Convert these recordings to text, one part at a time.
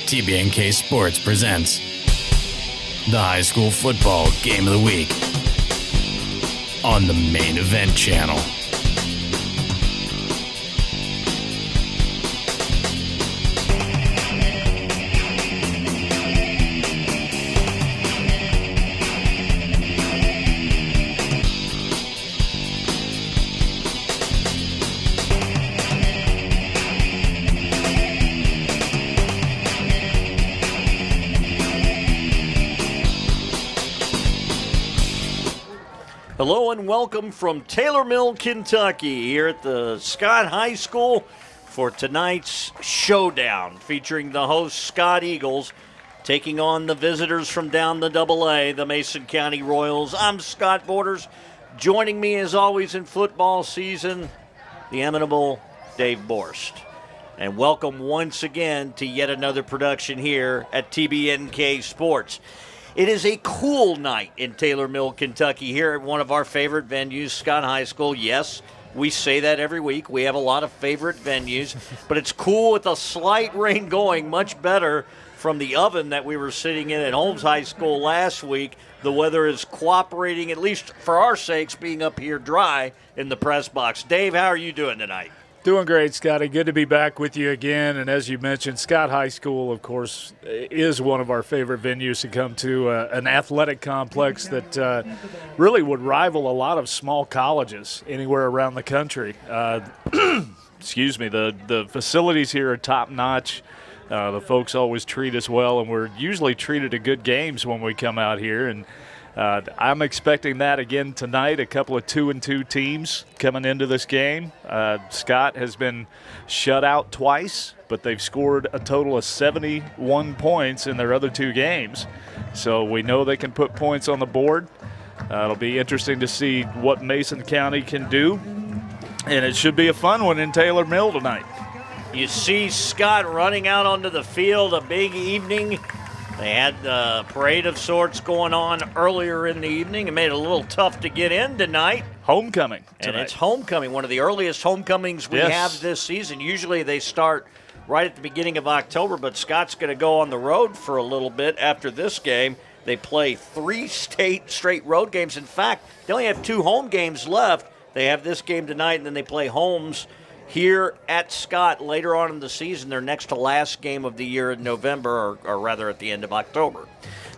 TBNK Sports presents the High School Football Game of the Week on the Main Event Channel. Hello and welcome from Taylor Mill, Kentucky, here at the Scott High School for tonight's showdown, featuring the host Scott Eagles taking on the visitors from down the AA, the Mason County Royals. I'm Scott Borders. Joining me as always in football season, the eminent Dave Borst. And welcome once again to yet another production here at TBNK Sports. It is a cool night in Taylor Mill, Kentucky, here at one of our favorite venues, Scott High School. Yes, we say that every week. We have a lot of favorite venues, but it's cool with a slight rain going, much better from the oven that we were sitting in at Holmes High School last week. The weather is cooperating, at least for our sakes, being up here dry in the press box. Dave, how are you doing tonight? Doing great, Scotty. Good to be back with you again. And as you mentioned, Scott High School, of course, is one of our favorite venues to come to, an athletic complex that really would rival a lot of small colleges anywhere around the country. Excuse me, the facilities here are top-notch. The folks always treat us well, and we're usually treated to good games when we come out here. And I'm expecting that again tonight, a couple of 2-2 teams coming into this game. Scott has been shut out twice, but they've scored a total of 71 points in their other two games. So we know they can put points on the board. It'll be interesting to see what Mason County can do. And it should be a fun one in Taylor Mill tonight. You see Scott running out onto the field, a big evening. They had a parade of sorts going on earlier in the evening. It made it a little tough to get in tonight. Homecoming tonight. And it's homecoming, one of the earliest homecomings we have this season. Usually they start right at the beginning of October, but Scott's going to go on the road for a little bit after this game. They play 3 straight road games. In fact, they only have 2 home games left. They have this game tonight, and then they play Holmes here at Scott later on in the season, their next to last game of the year in November, or rather at the end of October.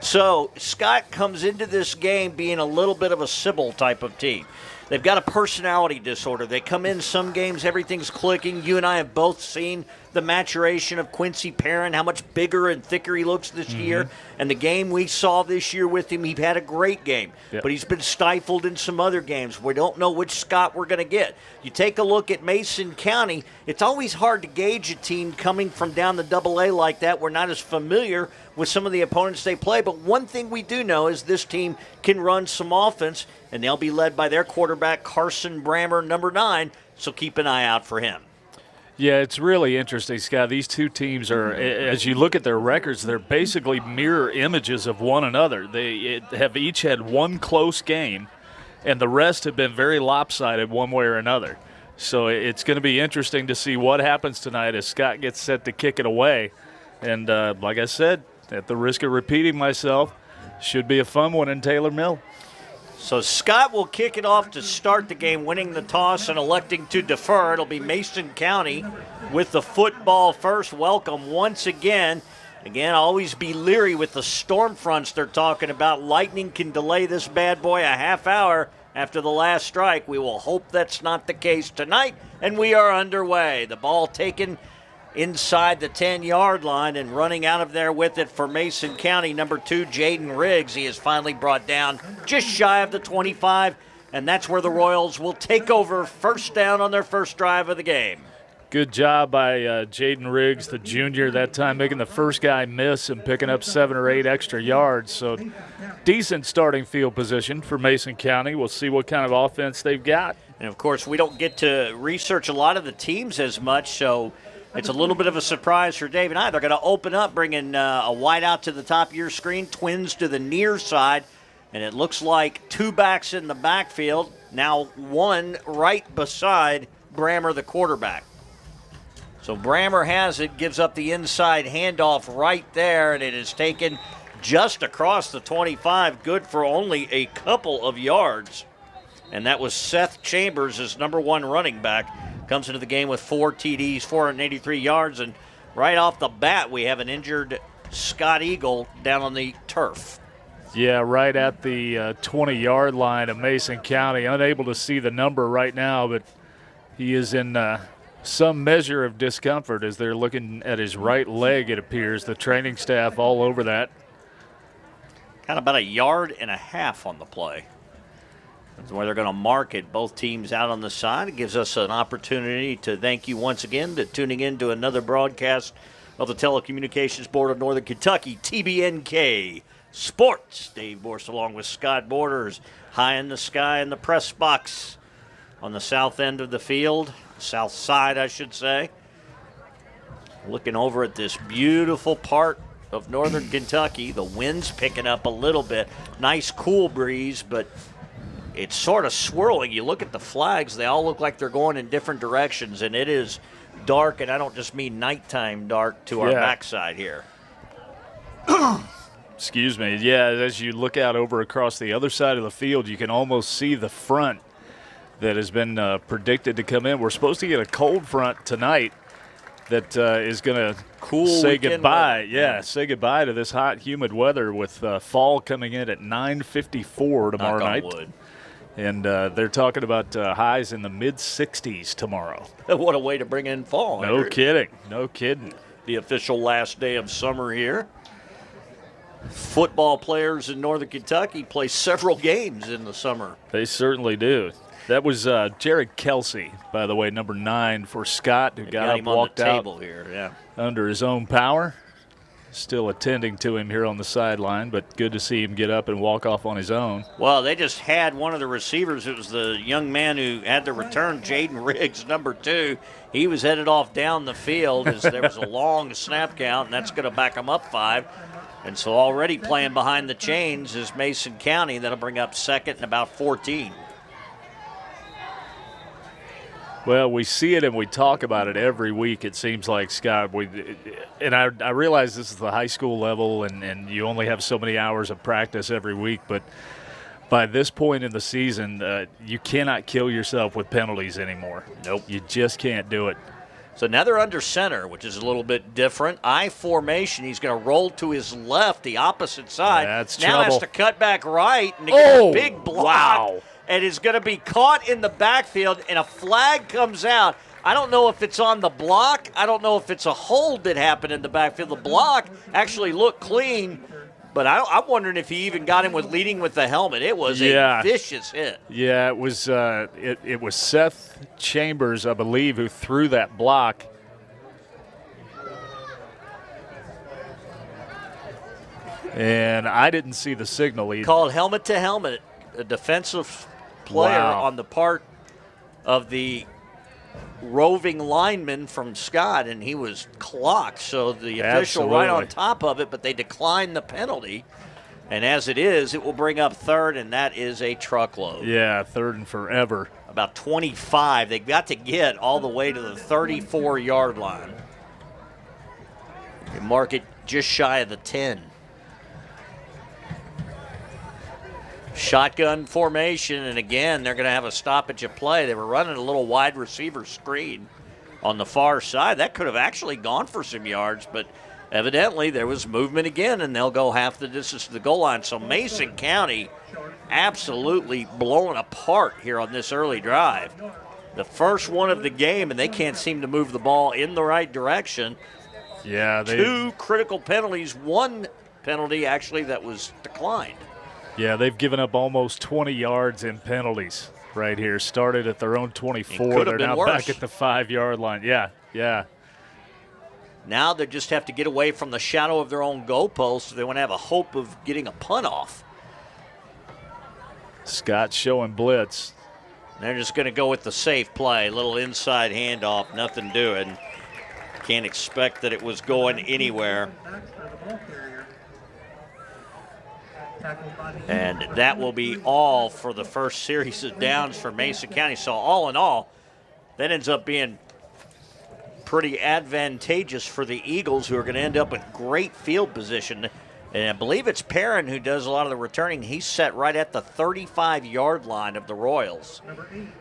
So Scott comes into this game being a little bit of a Sybil type of team. They've got a personality disorder. They come in some games, everything's clicking. You and I have both seen the maturation of Quincy Perrin, how much bigger and thicker he looks this year. And the game we saw this year with him, he had a great game. Yep. But he's been stifled in some other games. We don't know which Scott we're going to get. You take a look at Mason County, it's always hard to gauge a team coming from down the AA like that. We're not as familiar with some of the opponents they play. But one thing we do know is this team can run some offense, and they'll be led by their quarterback, Carson Brammer, number 9. So keep an eye out for him. Yeah, it's really interesting, Scott. These two teams are, as you look at their records, they're basically mirror images of one another. They have each had one close game, and the rest have been very lopsided one way or another. So it's going to be interesting to see what happens tonight as Scott gets set to kick it away. And like I said, at the risk of repeating myself, should be a fun one in Taylor Mill. So Scott will kick it off to start the game, winning the toss and electing to defer. It'll be Mason County with the football first. Welcome once again. Again, always be leery with the storm fronts they're talking about. Lightning can delay this bad boy a half hour after the last strike. We will hope that's not the case tonight, and we are underway. The ball taken inside the 10-yard line, and running out of there with it for Mason County, number 2, Jaden Riggs. He is finally brought down just shy of the 25, and that's where the Royals will take over first down on their first drive of the game. Good job by Jaden Riggs, the junior, that time making the first guy miss and picking up 7 or 8 extra yards. So decent starting field position for Mason County. We'll see what kind of offense they've got. And, of course, we don't get to research a lot of the teams as much, so it's a little bit of a surprise for Dave and I. They're going to open up, bringing a wide out to the top of your screen, twins to the near side, and it looks like 2 backs in the backfield, now 1 right beside Brammer, the quarterback. So Brammer has it, gives up the inside handoff right there, and it is taken just across the 25, good for only a couple of yards. And that was Seth Chambers, his number one running back. Comes into the game with 4 TDs, 483 yards, and right off the bat, we have an injured Scott Eagle down on the turf. Yeah, right at the 20-yard line of Mason County. Unable to see the number right now, but he is in some measure of discomfort as they're looking at his right leg, it appears. The training staff all over that. Kind of about a yard and a half on the play. That's where they're going to mark it. Both teams out on the side. It gives us an opportunity to thank you once again for tuning in to another broadcast of the Telecommunications Board of Northern Kentucky, TBNK Sports. Dave Borst along with Scott Borders, high in the sky in the press box on the south end of the field, south side, I should say. Looking over at this beautiful part of Northern Kentucky. The wind's picking up a little bit. Nice cool breeze, but it's sort of swirling. You look at the flags, they all look like they're going in different directions, and it is dark, and I don't just mean nighttime dark to our backside here. Excuse me. Yeah, as you look out over across the other side of the field, you can almost see the front that has been predicted to come in. We're supposed to get a cold front tonight that is going to say goodbye. Yeah, say goodbye to this hot, humid weather with fall coming in at 9:54 tomorrow night. Wood. And they're talking about highs in the mid-60s tomorrow. What a way to bring in fall. No kidding. No kidding. The official last day of summer here. Football players in Northern Kentucky play several games in the summer. They certainly do. That was Jared Kelsey, by the way, number 9 for Scott, who got up, walked out here, under his own power. Still attending to him here on the sideline, but good to see him get up and walk off on his own. Well, they just had one of the receivers. It was the young man who had the return, Jaden Riggs, number 2. He was headed off down the field as there was a long snap count, and that's going to back him up 5. And so already playing behind the chains is Mason County. That'll bring up second and about 14. Well, we see it and we talk about it every week, it seems like, Scott. I realize this is the high school level and you only have so many hours of practice every week, but by this point in the season, you cannot kill yourself with penalties anymore. Nope. You just can't do it. So now they're under center, which is a little bit different. I formation. He's going to roll to his left, the opposite side. That's now trouble. Has to cut back right and get a big block. Wow. And is going to be caught in the backfield, and a flag comes out. I don't know if it's on the block. I don't know if it's a hold that happened in the backfield. The block actually looked clean, but I'm wondering if he even got him with leading with the helmet. It was a vicious hit. Yeah, it was. It was Seth Chambers, I believe, who threw that block. And I didn't see the signal either. Called helmet to helmet. A defensive player on the part of the roving lineman from Scott, and he was clocked. So the official right on top of it, but they declined the penalty. And as it is, it will bring up third, and that is a truckload. Yeah, third and forever. About 25. They've got to get all the way to the 34-yard line. They mark it just shy of the 10. Shotgun formation, and again, they're going to have a stoppage of play. They were running a little wide receiver screen on the far side. That could have actually gone for some yards, but evidently there was movement again, and they'll go half the distance to the goal line. So Mason County absolutely blowing apart here on this early drive. The first one of the game, and they can't seem to move the ball in the right direction. Yeah, 2 critical penalties, 1 penalty actually that was declined. Yeah, they've given up almost 20 yards in penalties right here. Started at their own 24. They're now back at the 5-yard line. Yeah. Now they just have to get away from the shadow of their own goalpost. They want to have a hope of getting a punt off. Scott showing blitz. They're just going to go with the safe play. Little inside handoff, nothing doing. Can't expect that it was going anywhere. And that will be all for the first series of downs for Mason County. So all in all, that ends up being pretty advantageous for the Eagles, who are going to end up with great field position. And I believe it's Perrin who does a lot of the returning. He's set right at the 35-yard line of the Royals.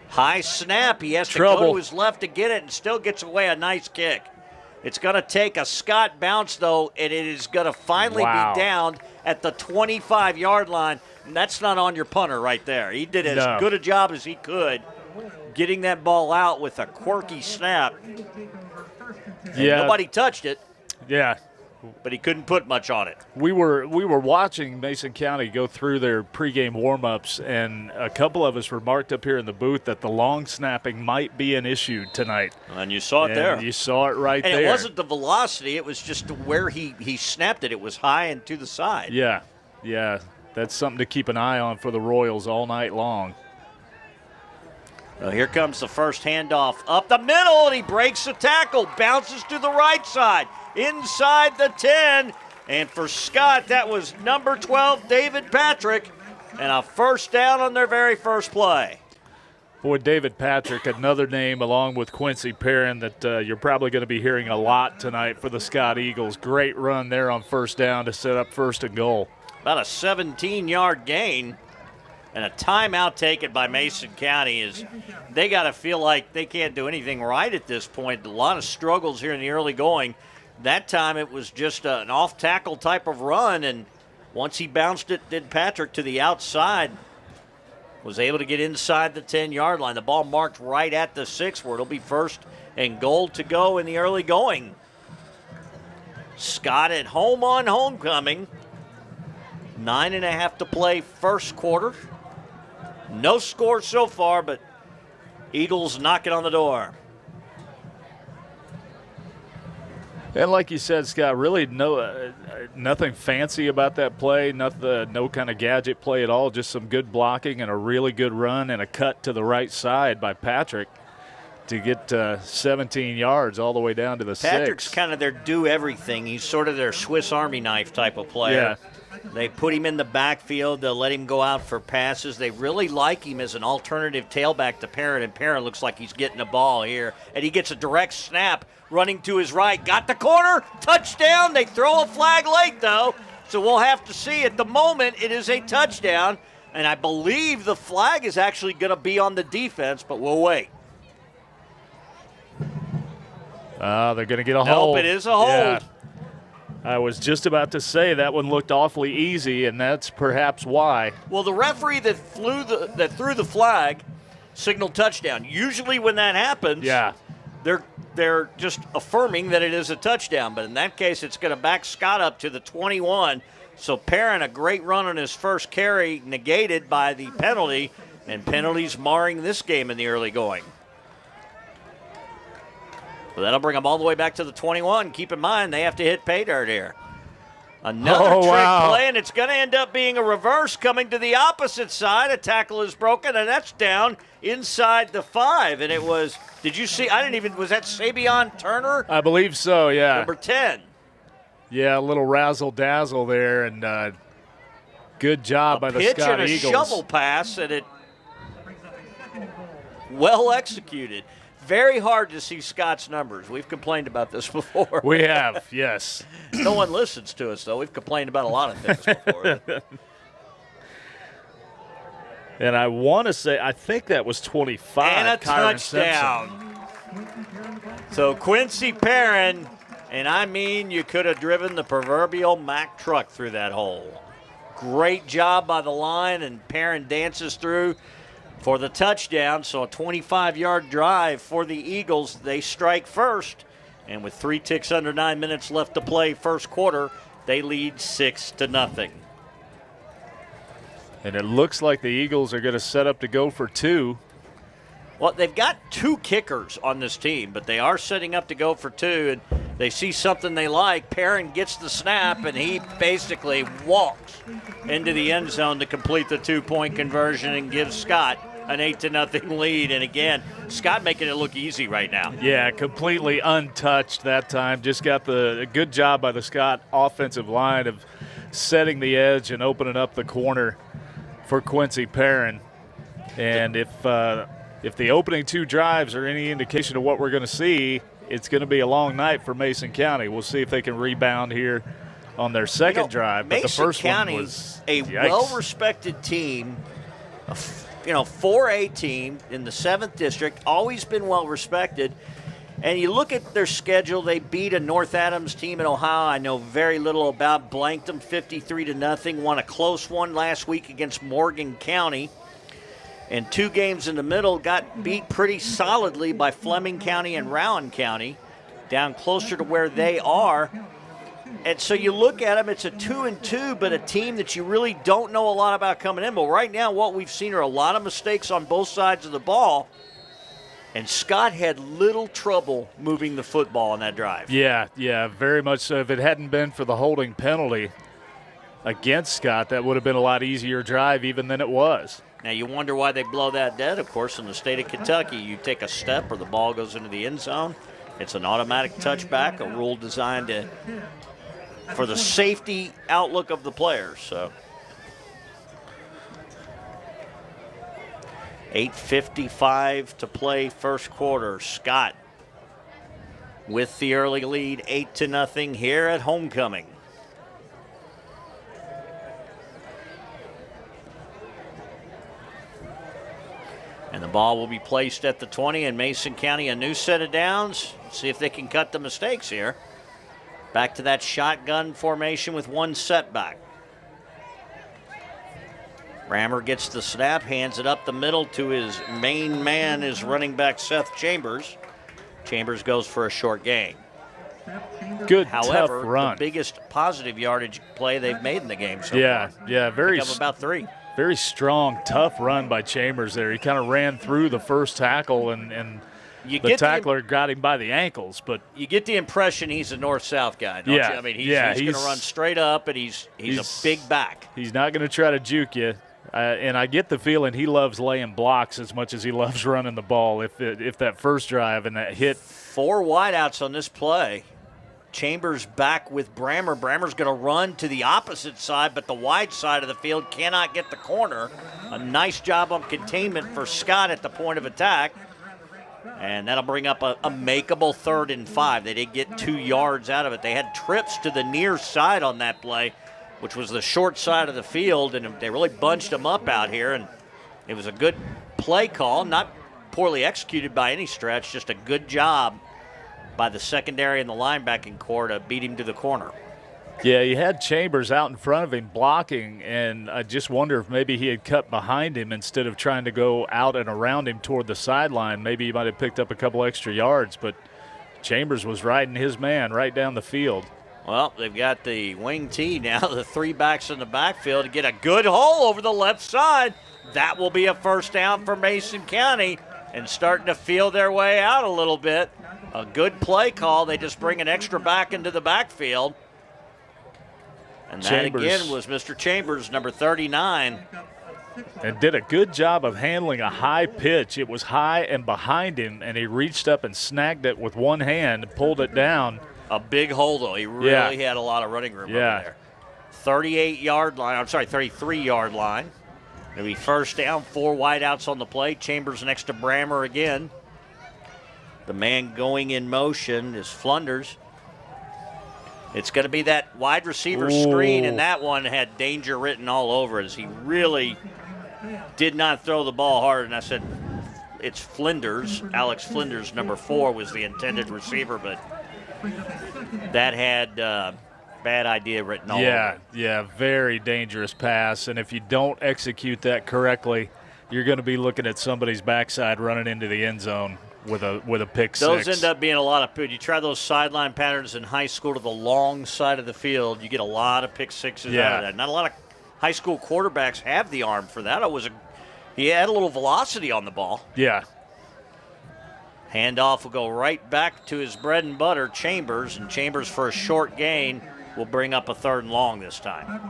High snap. He has to go to his left to get it and still gets away a nice kick. It's going to take a Scott bounce, though, and it is going to finally be down at the 25-yard line. And that's not on your punter right there. He did as good a job as he could getting that ball out with a quirky snap. And nobody touched it. Yeah. But he couldn't put much on it. We were watching Mason County go through their pregame warm-ups, and a couple of us remarked up here in the booth that the long snapping might be an issue tonight. And you saw it there. You saw it right there. And it wasn't the velocity. It was just where he snapped it. It was high and to the side. Yeah. That's something to keep an eye on for the Royals all night long. Well, here comes the first handoff up the middle, and he breaks the tackle, bounces to the right side, inside the 10. And for Scott, that was number 12, David Patrick, and a first down on their very first play. Boy, David Patrick, another name along with Quincy Perrin that you're probably going to be hearing a lot tonight for the Scott Eagles. Great run there on first down to set up first and goal. About a 17-yard gain. And a timeout taken by Mason County is they got to feel like they can't do anything right at this point. A lot of struggles here in the early going. That time it was just an off-tackle type of run, and once he bounced it, did Patrick to the outside, was able to get inside the 10-yard line. The ball marked right at the 6, where it'll be first and goal to go in the early going. Scott at home on homecoming. 9.5 to play first quarter. No score so far, but Eagles knocking on the door. And like you said, Scott, really nothing fancy about that play, no kind of gadget play at all, just some good blocking and a really good run and a cut to the right side by Patrick to get 17 yards all the way down to the 6. Patrick's kind of their do-everything. He's sort of their Swiss Army knife type of player. Yeah. They put him in the backfield. They'll let him go out for passes. They really like him as an alternative tailback to Perrin, and Perrin looks like he's getting the ball here. And he gets a direct snap running to his right. Got the corner. Touchdown. They throw a flag late, though, so we'll have to see. At the moment, it is a touchdown, and I believe the flag is actually going to be on the defense, but we'll wait. They're going to get a hold. Nope, it is a hold. Yeah. I was just about to say that one looked awfully easy, and that's perhaps why. Well, the referee that threw the flag signaled touchdown. Usually when that happens, they're just affirming that it is a touchdown. But in that case, it's going to back Scott up to the 21. So Perrin, a great run on his first carry, negated by the penalty, and penalties marring this game in the early going. Well, that'll bring them all the way back to the 21. Keep in mind, they have to hit pay dirt here. Another trick play, and it's going to end up being a reverse coming to the opposite side. A tackle is broken, and that's down inside the 5. And it was, did you see, was that Sabian Turner? I believe so, yeah. Number 10. Yeah, a little razzle-dazzle there, and good job by the Scott Eagles. Pitch and a shovel pass, and it well executed. Very hard to see Scott's numbers. We've complained about this before. We have, yes. No one listens to us, though. We've complained about a lot of things before. And I want to say, I think that was 25. And a Kyron touchdown. So Quincy Perrin, and I mean you could have driven the proverbial Mack truck through that hole. Great job by the line, and Perrin dances through for the touchdown. So a 25-yard drive for the Eagles. They strike first, and with 3 ticks under 9 minutes left to play first quarter, they lead 6-0. And it looks like the Eagles are going to set up to go for 2. Well, they've got 2 kickers on this team, but they are setting up to go for 2, and they see something they like. Perrin gets the snap, and he basically walks into the end zone to complete the 2-point conversion and gives Scott an 8-0 lead. And again, Scott making it look easy right now. Yeah, completely untouched that time. Just got the good job by the Scott offensive line of setting the edge and opening up the corner for Quincy Perrin. And if the opening 2 drives are any indication of what we're going to see, it's going to be a long night for Mason County. We'll see if they can rebound here on their second drive. But the first County, one was a well-respected team, 4A team in the 7th district, always been well-respected. And you look at their schedule, they beat a North Adams team in Ohio I know very little about, blanked them 53-0, won a close one last week against Morgan County. And 2 games in the middle, got beat pretty solidly by Fleming County and Rowan County, down closer to where they are. And so you look at them, it's a 2-2, but a team that you really don't know a lot about coming in. But right now what we've seen are a lot of mistakes on both sides of the ball. And Scott had little trouble moving the football on that drive. Yeah, very much so. If it hadn't been for the holding penalty against Scott, that would have been a lot easier drive even than it was. Now you wonder why they blow that dead. Of course, in the state of Kentucky, you take a step or the ball goes into the end zone. It's an automatic touchback, a rule designed for the safety outlook of the players. So 8:55 to play first quarter. Scott with the early lead, 8-0 here at homecoming. And the ball will be placed at the 20, and Mason County a new set of downs. See if they can cut the mistakes here. Back to that shotgun formation with one setback. Rammer gets the snap, hands it up the middle to his main man, his running back Seth Chambers. Chambers goes for a short gain. Good, however, tough run. The biggest positive yardage play they've made in the game so far. Yeah, very about 3. Very strong, tough run by Chambers there. He kind of ran through the first tackle, and the tackler got him by the ankles. But you get the impression he's a north-south guy, don't you? I mean, he's going to run straight up, and he's a big back. He's not going to try to juke you. And I get the feeling he loves laying blocks as much as he loves running the ball. If that first drive and that hit. 4 wideouts on this play. Chambers back with Brammer. Brammer's going to run to the opposite side, but the wide side of the field cannot get the corner. A nice job on containment for Scott at the point of attack. And that'll bring up a makeable 3rd and 5. They did get 2 yards out of it. They had trips to the near side on that play, which was the short side of the field, and they really bunched them up out here. And it was a good play call, not poorly executed by any stretch, just a good job by the secondary and the linebacking core to beat him to the corner. Yeah, he had Chambers out in front of him blocking, and I just wonder if maybe he had cut behind him instead of trying to go out and around him toward the sideline. Maybe he might have picked up a couple extra yards, but Chambers was riding his man right down the field. Well, they've got the wing tee now, the 3 backs in the backfield to get a good hole over the left side. That will be a first down for Mason County, and starting to feel their way out a little bit. A good play call. They just bring an extra back into the backfield. And that again was Mr. Chambers, number 39. And did a good job of handling a high pitch. It was high and behind him, and he reached up and snagged it with one hand and pulled it down. A big hole, though. He really had a lot of running room over there. 38-yard line. I'm sorry, 33-yard line. It'll be first down, 4 wideouts on the play. Chambers next to Brammer again. The man going in motion is Flunders. It's going to be that wide receiver screen, and that one had danger written all over it as he really did not throw the ball hard. And I said, it's Flinders. Alex Flinders, number 4, was the intended receiver, but that had bad idea written all over it. Yeah, very dangerous pass. And if you don't execute that correctly, you're going to be looking at somebody's backside running into the end zone with a pick six. Those end up being a lot of – you try those sideline patterns in high school to the long side of the field, you get a lot of pick sixes out of that. Not a lot of high school quarterbacks have the arm for that. He had a little velocity on the ball. Yeah. Handoff will go right back to his bread and butter, Chambers, and Chambers for a short gain will bring up a 3rd and long this time.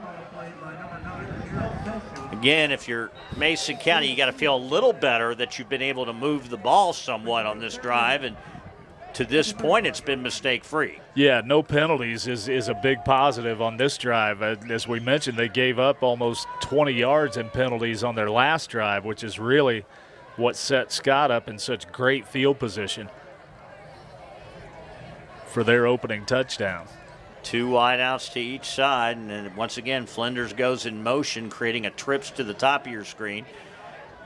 Again, if you're Mason County, you got to feel a little better that you've been able to move the ball somewhat on this drive, and to this point, it's been mistake-free. Yeah, no penalties is a big positive on this drive. As we mentioned, they gave up almost 20 yards in penalties on their last drive, which is really what set Scott up in such great field position. for their opening touchdown. 2 wideouts to each side, and then once again, Flinders goes in motion, creating a trips to the top of your screen.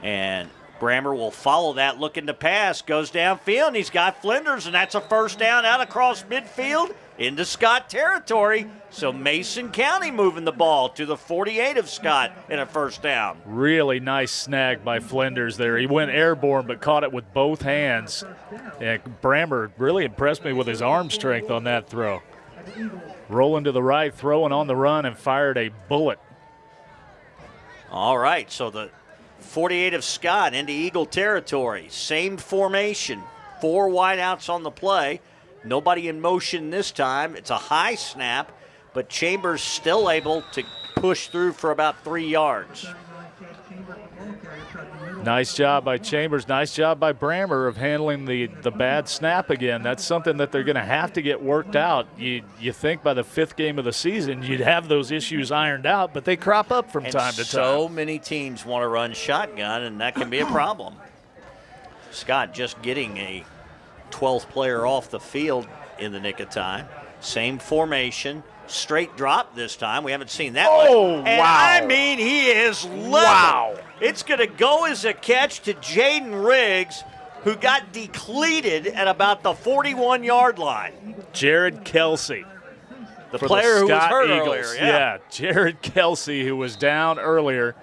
And Brammer will follow that, looking to pass, goes downfield, and he's got Flinders, and that's a first down out across midfield into Scott territory. So Mason County moving the ball to the 48 of Scott in a first down. Really nice snag by Flinders there. He went airborne but caught it with both hands. And Brammer really impressed me with his arm strength on that throw. Rolling to the right, throwing on the run, and fired a bullet. All right, so the 48 of Scott into Eagle territory. Same formation, 4 wideouts on the play. Nobody in motion this time. It's a high snap, but Chambers still able to push through for about 3 yards. Nice job by Chambers. Nice job by Brammer of handling the bad snap again. That's something that they're going to have to get worked out. You think by the 5th game of the season you'd have those issues ironed out, but they crop up from time to time. So many teams want to run shotgun, and that can be a problem. Scott just getting a 12th player off the field in the nick of time. Same formation. Straight drop this time. We haven't seen that one. Oh, and wow. I mean, he is level. Wow. It's going to go as a catch to Jaden Riggs, who got decleated at about the 41-yard line. Jared Kelsey. The player who was hurt Eagles. earlier. Yeah, Jared Kelsey, who was down earlier.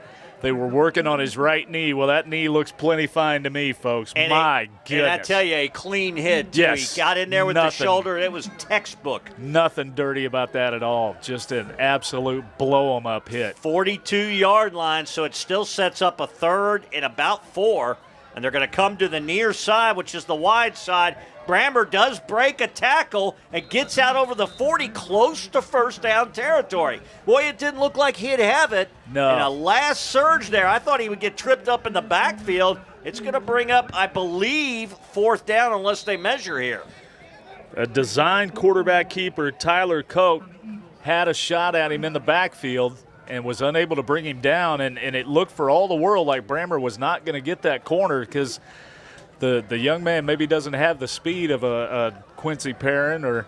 They were working on his right knee. Well, that knee looks plenty fine to me, folks. And My goodness. And I tell you, a clean hit, too. Yes, He got in there with the shoulder. It was textbook. Nothing dirty about that at all. Just an absolute blow-em-up hit. 42-yard line, so it still sets up a 3rd and about 4. And they're going to come to the near side, which is the wide side. Brammer does break a tackle and gets out over the 40, close to first down territory. Boy, it didn't look like he'd have it. No. In a last surge there, I thought he would get tripped up in the backfield. It's going to bring up, I believe, 4th down unless they measure here. A design quarterback keeper, Tyler Koch, had a shot at him in the backfield and was unable to bring him down, and it looked for all the world like Brammer was not going to get that corner because the young man maybe doesn't have the speed of a Quincy Perrin or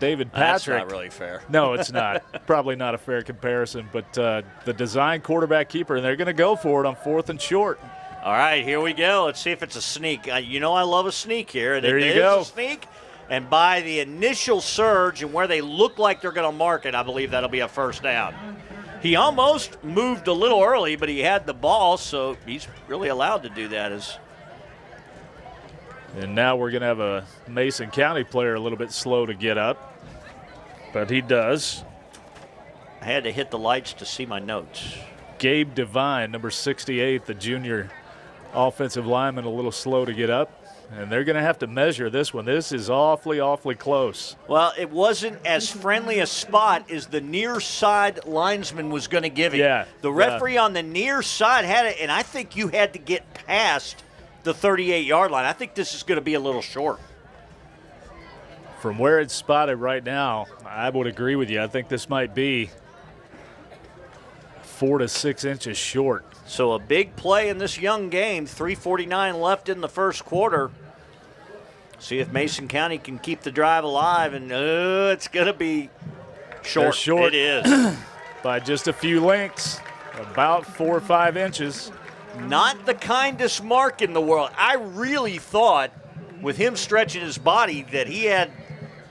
David Patrick. That's not really fair. No, it's not. Probably not a fair comparison, but the design quarterback keeper, and they're going to go for it on 4th and short. All right, here we go. Let's see if it's a sneak. You know I love a sneak here. And there it you is go. A sneak. And by the initial surge and where they look like they're going to mark it, I believe that'll be a first down. He almost moved a little early, but he had the ball, so he's really allowed to do that. And now we're going to have a Mason County player a little bit slow to get up, but he does. I had to hit the lights to see my notes. Gabe Devine, number 68, the junior offensive lineman, a little slow to get up. And they're going to have to measure this one. This is awfully, awfully close. Well, it wasn't as friendly a spot as the near side linesman was going to give him. Yeah. The referee on the near side had it, and I think you had to get past the 38-yard line. I think this is going to be a little short. From where it's spotted right now, I would agree with you. I think this might be 4 to 6 inches short. So a big play in this young game. 3:49 left in the first quarter. See if Mason County can keep the drive alive, and it's going to be short. They're short. It is. By just a few lengths, about 4 or 5 inches. Not the kindest mark in the world. I really thought with him stretching his body that he had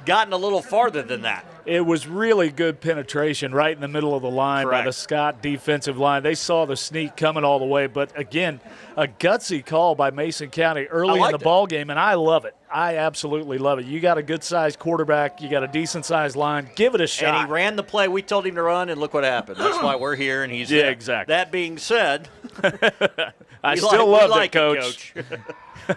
gotten a little farther than that. It was really good penetration right in the middle of the line. Correct. By the Scott defensive line. They saw the sneak coming all the way. But, again, a gutsy call by Mason County early in the ball game, and I love it. I absolutely love it. You got a good-sized quarterback. You got a decent-sized line. Give it a shot. And he ran the play we told him to run, and look what happened. That's why we're here, and he's there. Exactly. That being said, I still love it, Coach.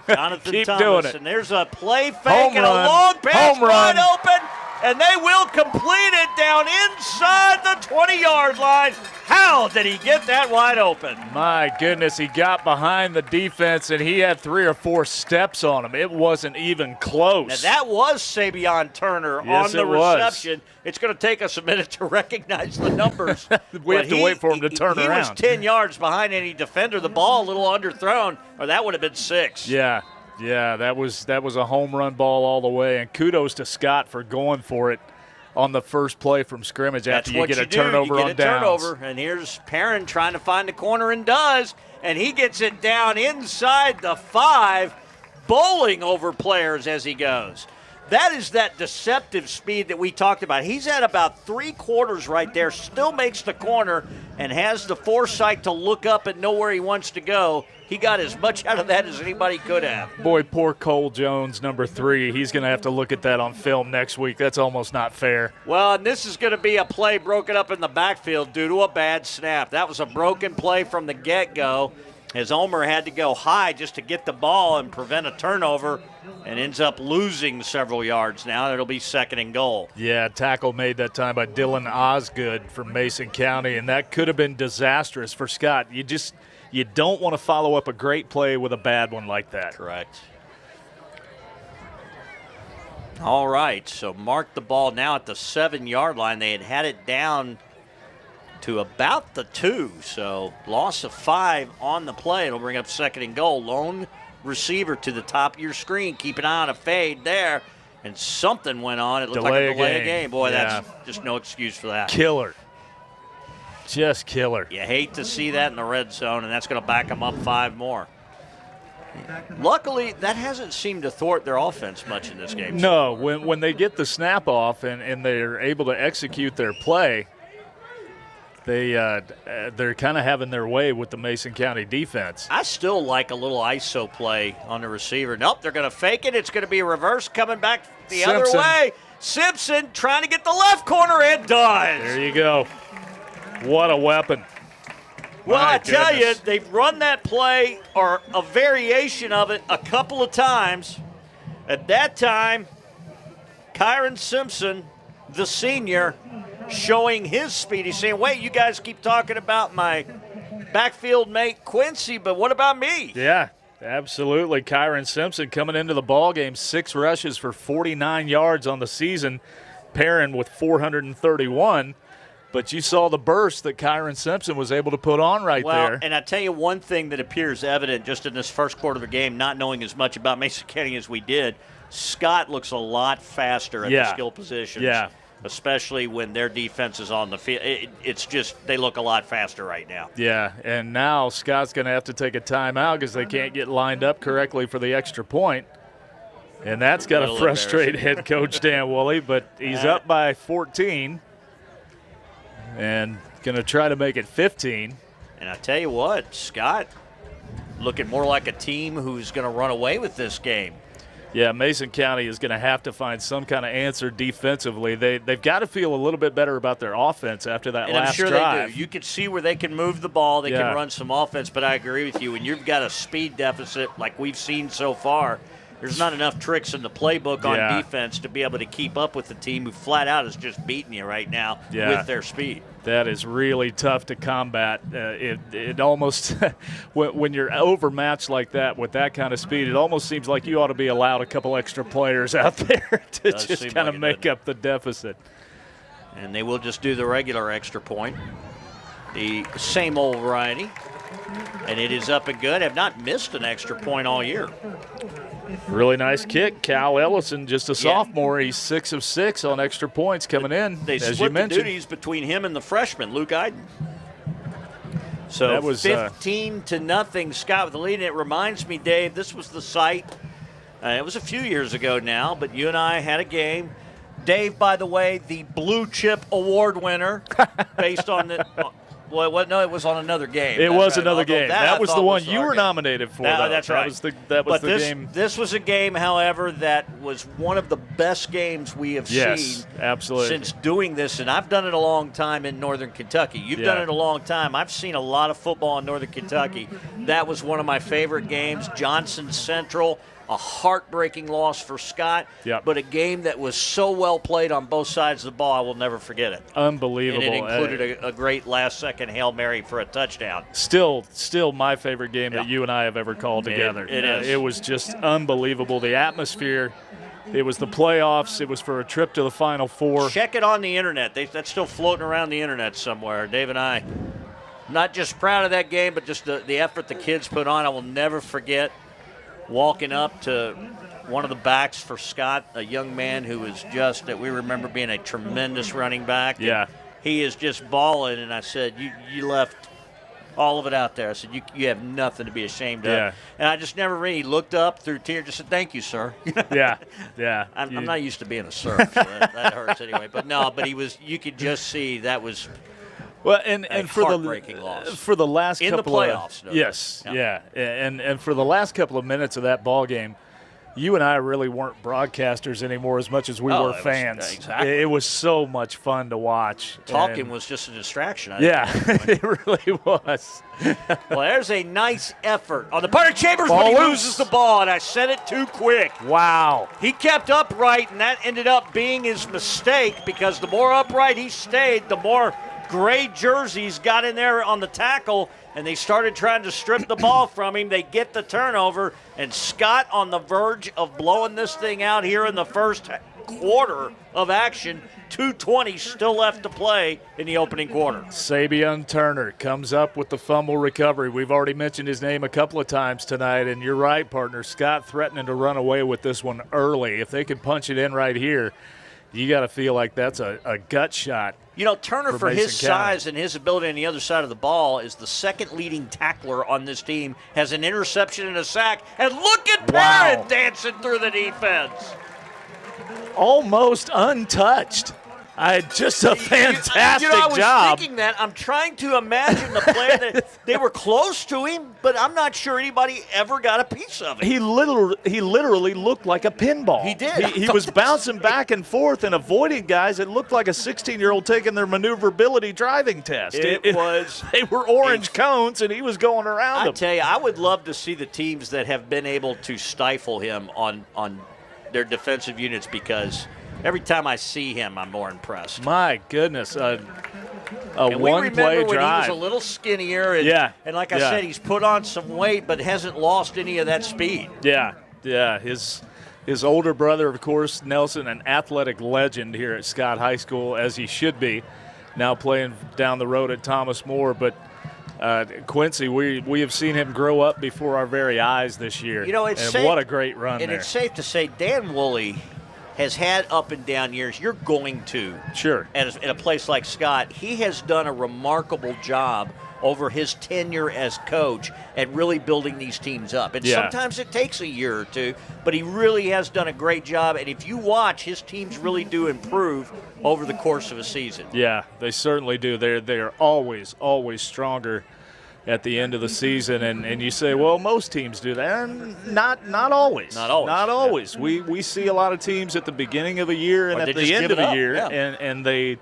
Jonathan Keep Thomas, doing it. And there's a play fake Home and run. a long pass Home run. wide open, and they will complete it down inside the 20-yard line. How did he get that wide open? My goodness, he got behind the defense, and he had 3 or 4 steps on him. It wasn't even close. Now, that was Sabian Turner Yes, on the it was. reception. It's going to take us a minute to recognize the numbers. We have to wait for him to turn around. He was 10 yards behind any defender. The ball a little underthrown, or that would have been 6. Yeah, Yeah, that was a home run ball all the way, and kudos to Scott for going for it on the first play from scrimmage after you get a turnover on downs. You get a turnover, and here's Perrin trying to find the corner and does, and he gets it down inside the 5, bowling over players as he goes. That is that deceptive speed that we talked about. He's at about 3/4 right there, still makes the corner, and has the foresight to look up and know where he wants to go. He got as much out of that as anybody could have. Boy, poor Cole Jones, number 3. He's going to have to look at that on film next week. That's almost not fair. Well, and this is going to be a play broken up in the backfield due to a bad snap. That was a broken play from the get-go, as Omer had to go high just to get the ball and prevent a turnover, and ends up losing several yards now. It'll be 2nd and goal. Yeah, tackle made that time by Dylan Osgood from Mason County, and that could have been disastrous for Scott. You don't want to follow up a great play with a bad one like that. Correct. All right, so mark the ball now at the 7-yard line. They had it down to about the 2, so loss of 5 on the play. It'll bring up 2nd and goal. Lone receiver to the top of your screen. Keep an eye on a fade there, and something went on. It looked like a delay of game. Boy, that's just no excuse for that. Killer. Just killer. You hate to see that in the red zone, and that's going to back them up 5 more. Luckily, that hasn't seemed to thwart their offense much in this game. No, when they get the snap off and they're able to execute their play, they're kind of having their way with the Mason County defense. I still like a little ISO play on the receiver. Nope, they're going to fake it. It's going to be a reverse coming back the other way. Simpson trying to get the left corner, and does. There you go. What a weapon. Well, I tell you, they've run that play or a variation of it a couple of times. At that time, Kyron Simpson, the senior, showing his speed. He's saying, wait, you guys keep talking about my backfield mate Quincy, but what about me? Yeah, absolutely. Kyron Simpson coming into the ball game, 6 rushes for 49 yards on the season. Perrin with 431. But you saw the burst that Kyron Simpson was able to put on there. Well, and I tell you one thing that appears evident just in this first quarter of the game, not knowing as much about Mason County as we did, Scott looks a lot faster at the skill positions. Yeah. Especially when their defense is on the field. It's just they look a lot faster right now. Yeah, and now Scott's going to have to take a timeout because they can't get lined up correctly for the extra point. And that's got to frustrate head coach Dan Woolley, but he's up by 14 and going to try to make it 15. And I tell you what, Scott looking more like a team who's going to run away with this game. Yeah, Mason County is going to have to find some kind of answer defensively. They've got to feel a little bit better about their offense after that last drive. And I'm sure they do. You can see where they can move the ball. They can run some offense, but I agree with you. When you've got a speed deficit like we've seen so far, there's not enough tricks in the playbook on defense to be able to keep up with the team who flat out is just beating you right now with their speed. That is really tough to combat. It almost, when you're overmatched like that with that kind of speed, it almost seems like you ought to be allowed a couple extra players out there to just kind of make up the deficit. And they will just do the regular extra point, the same old variety. And it is up and good. Have not missed an extra point all year. Really nice kick. Cal Ellison, just a sophomore. He's 6 of 6 on extra points coming in. They as split you the mentioned. duties between him and the freshman, Luke Iden. So that was 15-0, Scott with the lead. And it reminds me, Dave, this was the site. It was a few years ago now, but you and I had a game. Dave, by the way, the Blue Chip Award winner based on the Well, no, it was on another game. It was another game. That was the one you were nominated for. That's right. That was the game. This was a game, however, that was one of the best games we have seen absolutely. Since doing this. And I've done it a long time in Northern Kentucky. You've done it a long time. I've seen a lot of football in Northern Kentucky. That was one of my favorite games. Johnson Central. A heartbreaking loss for Scott, but a game that was so well played on both sides of the ball, I will never forget it. Unbelievable. And it included a great last-second Hail Mary for a touchdown. Still my favorite game that you and I have ever called together. It is. It was just unbelievable. The atmosphere. It was the playoffs. It was for a trip to the Final Four. Check it on the Internet. That's still floating around the Internet somewhere. Dave and I, not just proud of that game, but just the effort the kids put on. I will never forget walking up to one of the backs for Scott, a young man who was just that we remember being a tremendous running back. Yeah. He is just balling, and I said, you left all of it out there. I said, you have nothing to be ashamed of. And I just never really looked up through tears, just said, thank you, sir. Yeah. I'm not used to being a sir, so that hurts anyway. But you could just see that was and for heartbreaking loss. For the last in couple the playoffs. of, yes, and for the last couple of minutes of that ball game, you and I really weren't broadcasters anymore as much as we were fans. Exactly. It was so much fun to watch. Talking was just a distraction. It really was. Well, there's a nice effort on the part of Chambers when he loses the ball, and I said it too quick. Wow. He kept upright, and that ended up being his mistake because the more upright he stayed, the more gray jerseys got in there on the tackle, and they started trying to strip the ball from him. They get the turnover, and Scott on the verge of blowing this thing out here in the first quarter of action. 2:20 still left to play in the opening quarter. Sabian Turner comes up with the fumble recovery. We've already mentioned his name a couple of times tonight, and you're right, partner. Scott threatening to run away with this one early. If they could punch it in right here, you got to feel like that's a gut shot. You know, Turner, for his size and his ability on the other side of the ball, is the second leading tackler on this team, has an interception and a sack. And look at Parrott dancing through the defense. Almost untouched. Just a fantastic I was job. thinking that. I'm trying to imagine the play that they were close to him, but I'm not sure anybody ever got a piece of it. He literally looked like a pinball. He did. He was bouncing back and forth and avoiding guys. It looked like a 16-year-old taking their maneuverability driving test. It was. They were orange cones, and he was going around them. I tell you, I would love to see the teams that have been able to stifle him on their defensive units, because every time I see him, I'm more impressed. My goodness. A one-play drive. We remember when he was a little skinnier. And like I said, he's put on some weight but hasn't lost any of that speed. Yeah. His older brother, of course, Nelson, an athletic legend here at Scott High School, as he should be, now playing down the road at Thomas More. But Quincy, we have seen him grow up before our very eyes this year. You know, what a great run and there. It's safe to say Dan Woolley has had up and down years. You're going to. Sure. At a place like Scott, he has done a remarkable job over his tenure as coach at really building these teams up. And sometimes it takes a year or two, but he really has done a great job. And if you watch, his teams really do improve over the course of a season. Yeah, they certainly do. They are always stronger at the end of the season, and you say, well, most teams do that. And not always. Not always. Yeah. We see a lot of teams at the beginning of the year and at the end of the year, and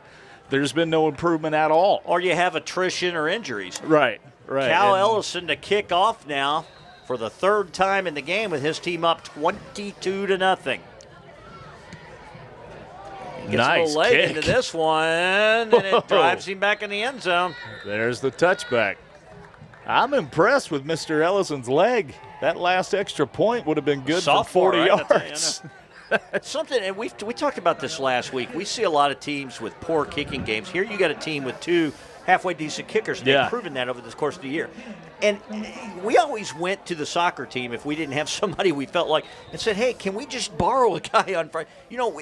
there's been no improvement at all. Or you have attrition or injuries. Right. Cal Ellison to kick off now for the third time in the game with his team up 22-0. Gets a little late into this one, and it drives him back in the end zone. There's the touchback. I'm impressed with Mr. Ellison's leg. That last extra point would have been good for 40 yards. Something, and we talked about this last week. We see a lot of teams with poor kicking games. Here you got a team with two halfway decent kickers, and they've proven that over the course of the year. And we always went to the soccer team if we didn't have somebody we felt like and said, hey, can we just borrow a guy on Friday? You know,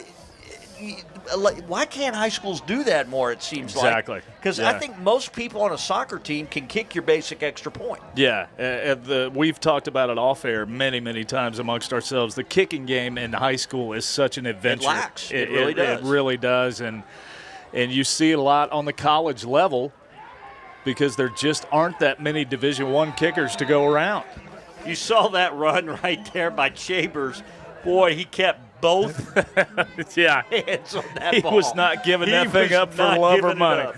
why can't high schools do that more, it seems like? Exactly. Because I think most people on a soccer team can kick your basic extra point. Yeah. We've talked about it off air many times amongst ourselves. The kicking game in high school is such an adventure. It lacks. It really does. It really does. And you see it a lot on the college level because there just aren't that many Division I kickers to go around. You saw that run right there by Chambers. Boy, he kept both hands on that ball. He was not giving that thing up for love or money.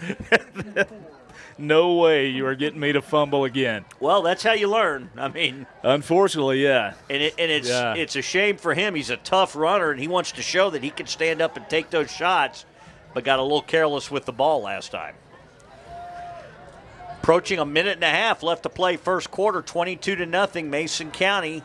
No way you are getting me to fumble again. Well, that's how you learn. I mean, unfortunately, yeah. And it's a shame for him. He's a tough runner, and he wants to show that he can stand up and take those shots, but got a little careless with the ball last time. Approaching a minute and a half left to play first quarter, 22-0, Mason County.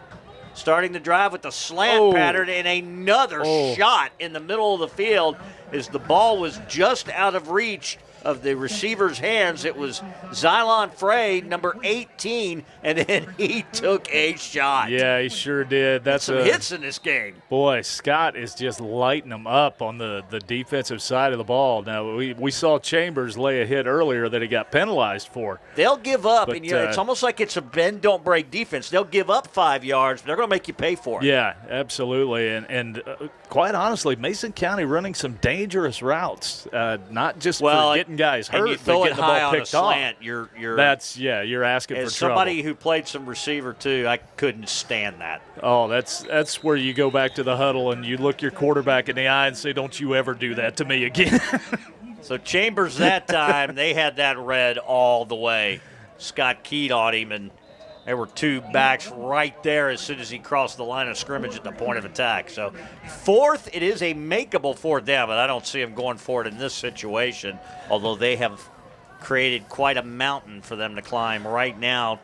Starting the drive with the slant pattern and another shot in the middle of the field as the ball was just out of reach of the receiver's hands. It was Xylon Frey, number 18, and then he took a shot. Yeah, he sure did. That's some hits in this game. Boy, Scott is just lighting them up on the defensive side of the ball. Now, we saw Chambers lay a hit earlier that he got penalized for. They'll give up, and it's almost like it's a bend-don't-break defense. They'll give up 5 yards, but they're going to make you pay for it. Yeah, absolutely. And quite honestly, Mason County running some dangerous routes, not just for getting guys hurt, and you throw but it getting high the ball on a picked slant. off. You're asking for trouble. As somebody who played some receiver too, I couldn't stand that. Oh, that's where you go back to the huddle and you look your quarterback in the eye and say, "Don't you ever do that to me again." So Chambers that time, they had that read all the way. Scott keyed on him, and there were 2 backs right there as soon as he crossed the line of scrimmage at the point of attack. So fourth, it is a makeable 4th down, but I don't see them going for it in this situation, although they have created quite a mountain for them to climb right now,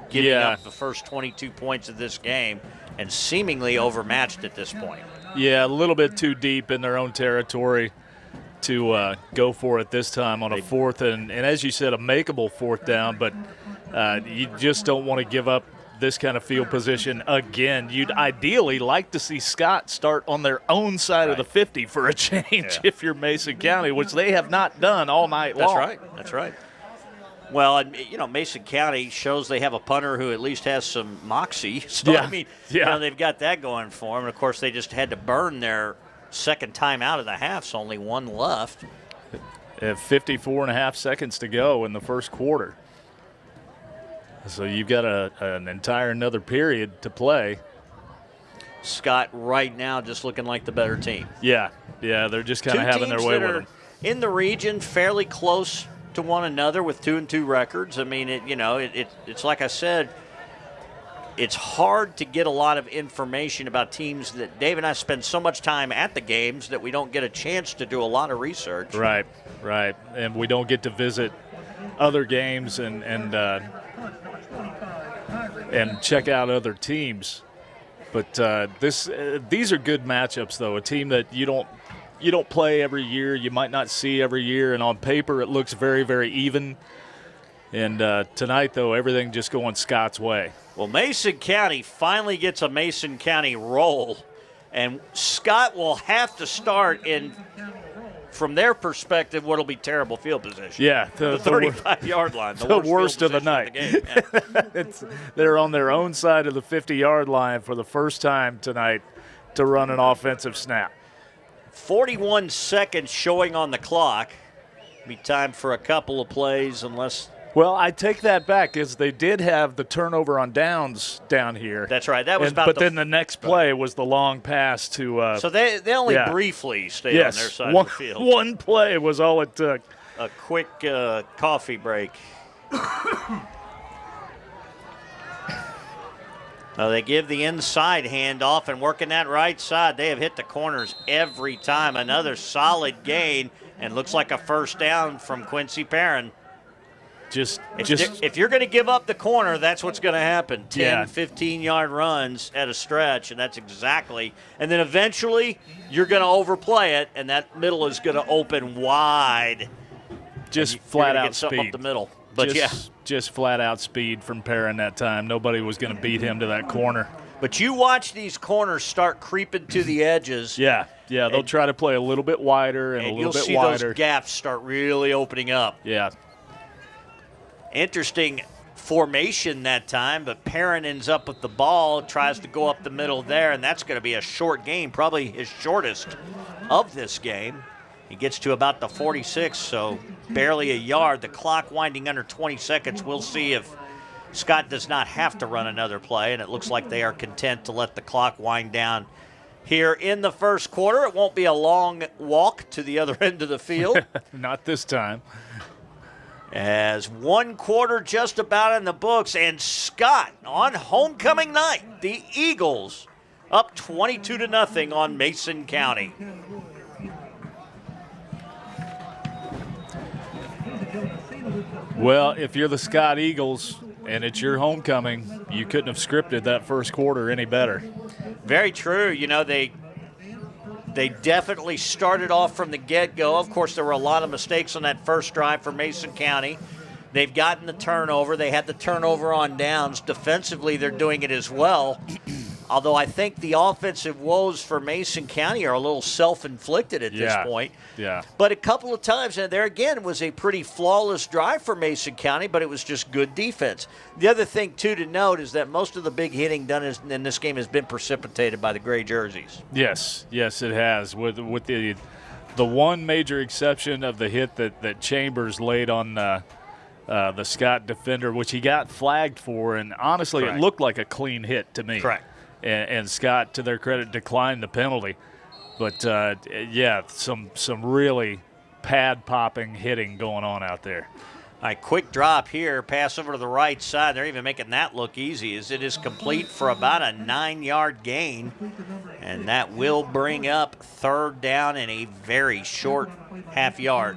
giving up the first 22 points of this game and seemingly overmatched at this point. Yeah, a little bit too deep in their own territory to go for it this time on a 4th, and as you said, a makeable 4th down, but you just don't want to give up this kind of field position again. You'd ideally like to see Scott start on their own side of the 50 for a change if you're Mason County, which they have not done all night long. That's right. Well, and, Mason County shows they have a punter who at least has some moxie. So, I mean, they've got that going for them. And, of course, they just had to burn their second time out of the half, so only 1 left. 54 and a half seconds to go in the first quarter. So you've got an entire another period to play. Scott right now just looking like the better team. Yeah, they're just kind of having their way with them. In the region, fairly close to one another with 2-2 records. I mean, it's like I said, it's hard to get a lot of information about teams that Dave and I spend so much time at the games that we don't get a chance to do a lot of research. Right. And we don't get to visit other games and check out other teams. But these are good matchups, though. A team that you don't play every year, you might not see every year, and on paper it looks very, very even. And tonight, though, everything just going Scott's way. Well, Mason County finally gets a Mason County roll, and Scott will have to start in, from their perspective, what will be terrible field position. Yeah. The 35-yard line. The worst of the night. They're on their own side of the 50-yard line for the first time tonight to run an offensive snap. 41 seconds showing on the clock. Be time for a couple of plays unless – well, I take that back, as they did have the turnover on downs down here. That's right. That was but then the next play was the long pass to so they only briefly stayed on their side of the field. One play was all it took. A quick coffee break. They give the inside handoff and working that right side. They have hit the corners every time. Another solid gain, and looks like a first down from Quincy Perrin. If you're going to give up the corner, that's what's going to happen. 10, 15-yard runs at a stretch, and that's exactly. And then eventually you're going to overplay it, and that middle is going to open wide. Just flat-out speed. Up the middle. But just flat-out speed from Perrin that time. Nobody was going to beat him to that corner. But you watch these corners start creeping to the edges. Yeah, they'll try to play a little bit wider and a little bit wider. And you'll see those gaps start really opening up. Yeah. Interesting formation that time, but Perrin ends up with the ball, tries to go up the middle there, and that's going to be a short game, probably his shortest of this game. He gets to about the 46, so barely a yard. The clock winding under 20 seconds. We'll see if Scott does not have to run another play, and it looks like they are content to let the clock wind down here in the first quarter. It won't be a long walk to the other end of the field. Not this time. As 1 quarter just about in the books, and Scott on homecoming night, the Eagles up 22-0 on Mason County. Well, if you're the Scott Eagles and it's your homecoming, you couldn't have scripted that first quarter any better. Very true. You know, they They definitely started off from the get-go. Of course, there were a lot of mistakes on that first drive for Mason County. They've gotten the turnover. They had the turnover on downs. Defensively, they're doing it as well. Although I think the offensive woes for Mason County are a little self-inflicted at this point. Yeah. But a couple of times, and there again was a pretty flawless drive for Mason County, but it was just good defense. The other thing, too, to note is that most of the big hitting done in this game has been precipitated by the gray jerseys. Yes, it has. With the one major exception of the hit that Chambers laid on the Scott defender, which he got flagged for, and honestly, Correct. It looked like a clean hit to me. Correct. And Scott, to their credit, declined the penalty. But, some really pad-popping hitting going on out there. All right, quick drop here, pass over to the right side. They're even making that look easy as it is complete for about a 9-yard gain. And that will bring up third down in a very short half yard.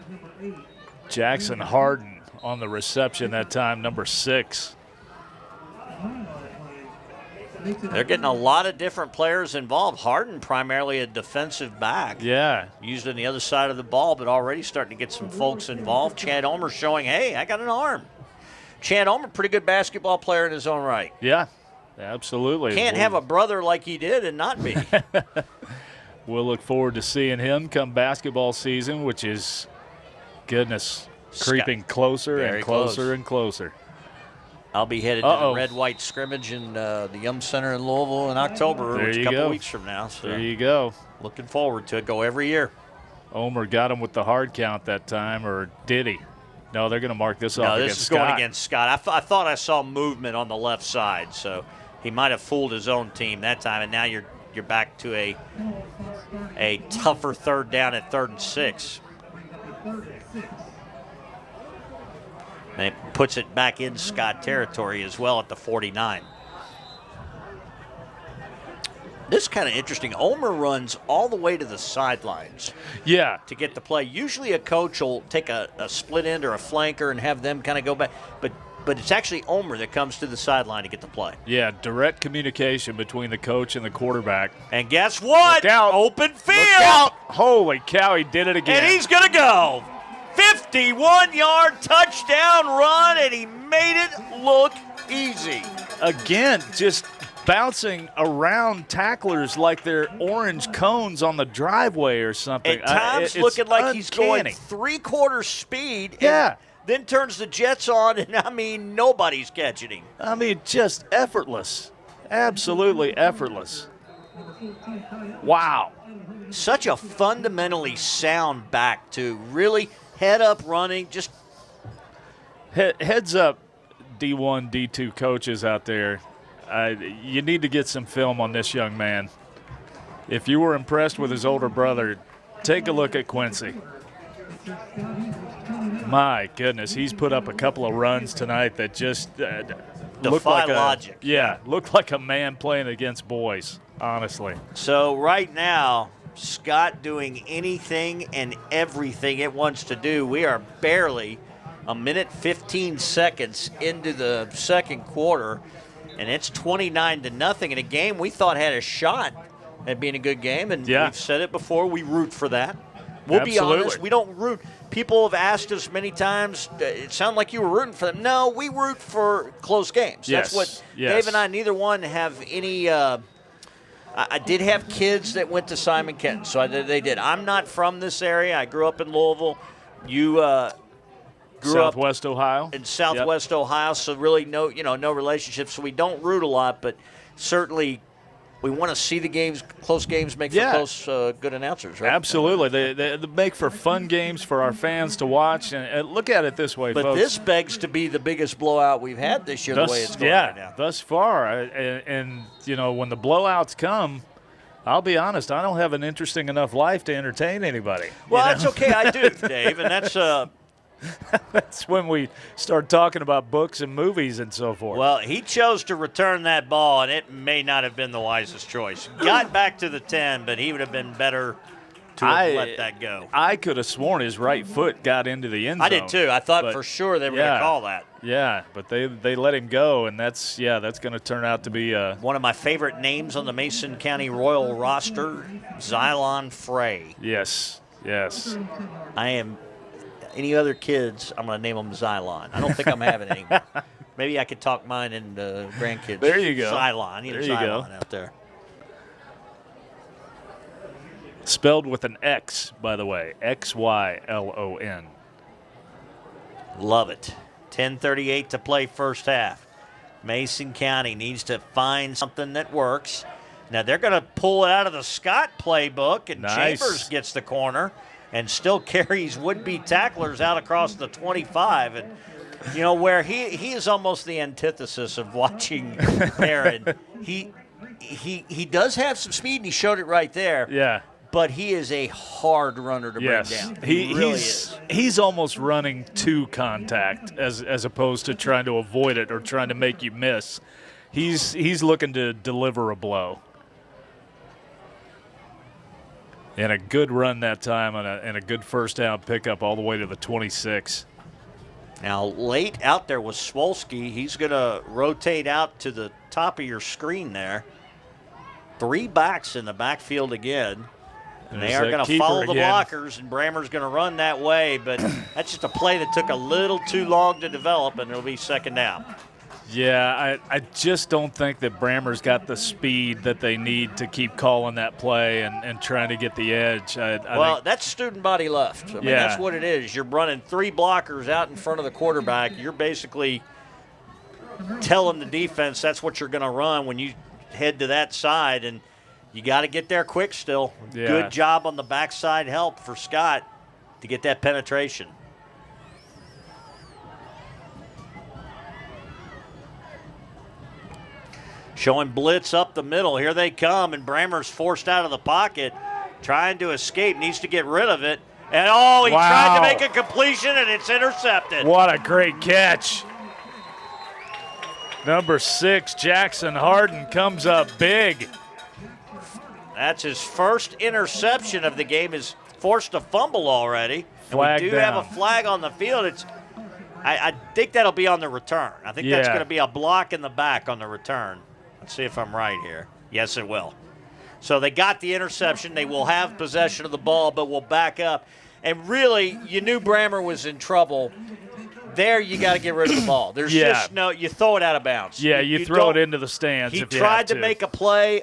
Jackson Harden on the reception that time, number 6. They're getting a lot of different players involved. Harden primarily a defensive back. Yeah. Used on the other side of the ball, but already starting to get some folks involved. Chad Omer showing, hey, I got an arm. Chad Omer, pretty good basketball player in his own right. Yeah, absolutely. Can't have a brother like he did and not be. We'll look forward to seeing him come basketball season, which is, goodness, creeping closer and closer and closer. I'll be headed to the red-white scrimmage in the Yum Center in Louisville in October, which is a couple of weeks from now. So there you go. Looking forward to it. Go every year. Omer got him with the hard count that time, or did he? No, they're going to mark this off against Scott. No, this is going against Scott. I thought I saw movement on the left side, so he might have fooled his own team that time, and now you're back to a tougher third down at 3rd and 6. And it puts it back in Scott territory as well at the 49. This is kind of interesting. Omer runs all the way to the sidelines. Yeah. To get the play. Usually a coach will take a split end or a flanker and have them kind of go back. But it's actually Omer that comes to the sideline to get the play. Yeah, direct communication between the coach and the quarterback. And guess what? Look out. Open field. Look out. Holy cow, he did it again. And he's going to go. 51-yard touchdown run, and he made it look easy. Again, just bouncing around tacklers like they're orange cones on the driveway or something. At times looking like he's going 3/4 speed. Yeah. Then turns the jets on, and, nobody's catching him. Just effortless. Absolutely effortless. Wow. Such a fundamentally sound back, too. Really head up running, just heads up, D1, D2 coaches out there. You need to get some film on this young man. If you were impressed with his older brother, take a look at Quincy. My goodness, he's put up a couple of runs tonight that just looked like logic. Looked like a man playing against boys, honestly. So right now, Scott doing anything and everything it wants to do. We are barely a minute 15 seconds into the second quarter, and it's 29-0 in a game we thought had a shot at being a good game, and we've said it before, we root for that. We'll be honest, we don't root. People have asked us many times, it sounded like you were rooting for them. No, we root for close games. Yes. That's what Dave and I, neither one have any I did have kids that went to Simon Kenton, so they did. I'm not from this area. I grew up in Louisville. You grew Southwest Ohio. In Southwest Ohio, so really no relationship. So we don't root a lot, but certainly we want to see the games, close games, make for close, good announcers, right? Absolutely. They make for fun games for our fans to watch. And look at it this way, but folks. This begs to be the biggest blowout we've had this year, the way it's going right now. Thus far. And when the blowouts come, I'll be honest, I don't have an interesting enough life to entertain anybody. Well, that's okay. I do, Dave, and that's that's when we start talking about books and movies and so forth. Well, he chose to return that ball, and it may not have been the wisest choice. Got back to the 10, but he would have been better to have let that go. I could have sworn his right foot got into the end zone. I did too. I thought for sure they were going to call that. Yeah, but they let him go, and that's going to turn out to be one of my favorite names on the Mason County Royal roster, Xylon Frey. Yes. I am. Any other kids, I'm going to name them Xylon. I don't think I'm having any. Maybe I could talk mine into grandkids. There you go. Xylon. There you Xylon out there. Spelled with an X, by the way. Xylon. Love it. 10:38 to play first half. Mason County needs to find something that works. Now they're going to pull it out of the Scott playbook, and nice. Chambers gets the corner and still carries would-be tacklers out across the 25. And, you know, where he is almost the antithesis of watching Barron. He does have some speed, and he showed it right there. Yeah. But he is a hard runner to bring down. He really is. He's almost running to contact as opposed to trying to avoid it or trying to make you miss. He's looking to deliver a blow. And a good run that time and a good first down pickup all the way to the 26. Now, late out there was Swolski. He's going to rotate out to the top of your screen there. 3 backs in the backfield again. And they are going to follow the blockers, and Brammer's going to run that way. But that's just a play that took a little too long to develop, and it'll be second down. Yeah, I just don't think that Brammer's got the speed that they need to keep calling that play and trying to get the edge. I think that's student body left. I mean, that's what it is. You're running 3 blockers out in front of the quarterback. You're basically telling the defense that's what you're going to run when you head to that side, and you got to get there quick still. Yeah. Good job on the backside help for Scott to get that penetration. Showing blitz up the middle. Here they come, and Brammer's forced out of the pocket, trying to escape, needs to get rid of it. And, he tried to make a completion, and it's intercepted. What a great catch. Number 6, Jackson Harden, comes up big. That's his first interception of the game. Is forced a fumble already. Flag and we do down. have a flag on the field. I think that'll be on the return. I think that's going to be a block in the back on the return. Let's see if I'm right here. Yes, it will. So they got the interception. They will have possession of the ball, but will back up. And really, you knew Brammer was in trouble. There, you got to get rid of the ball. There's just you throw it out of bounds. Yeah, you throw it into the stands. He if you tried have to make a play,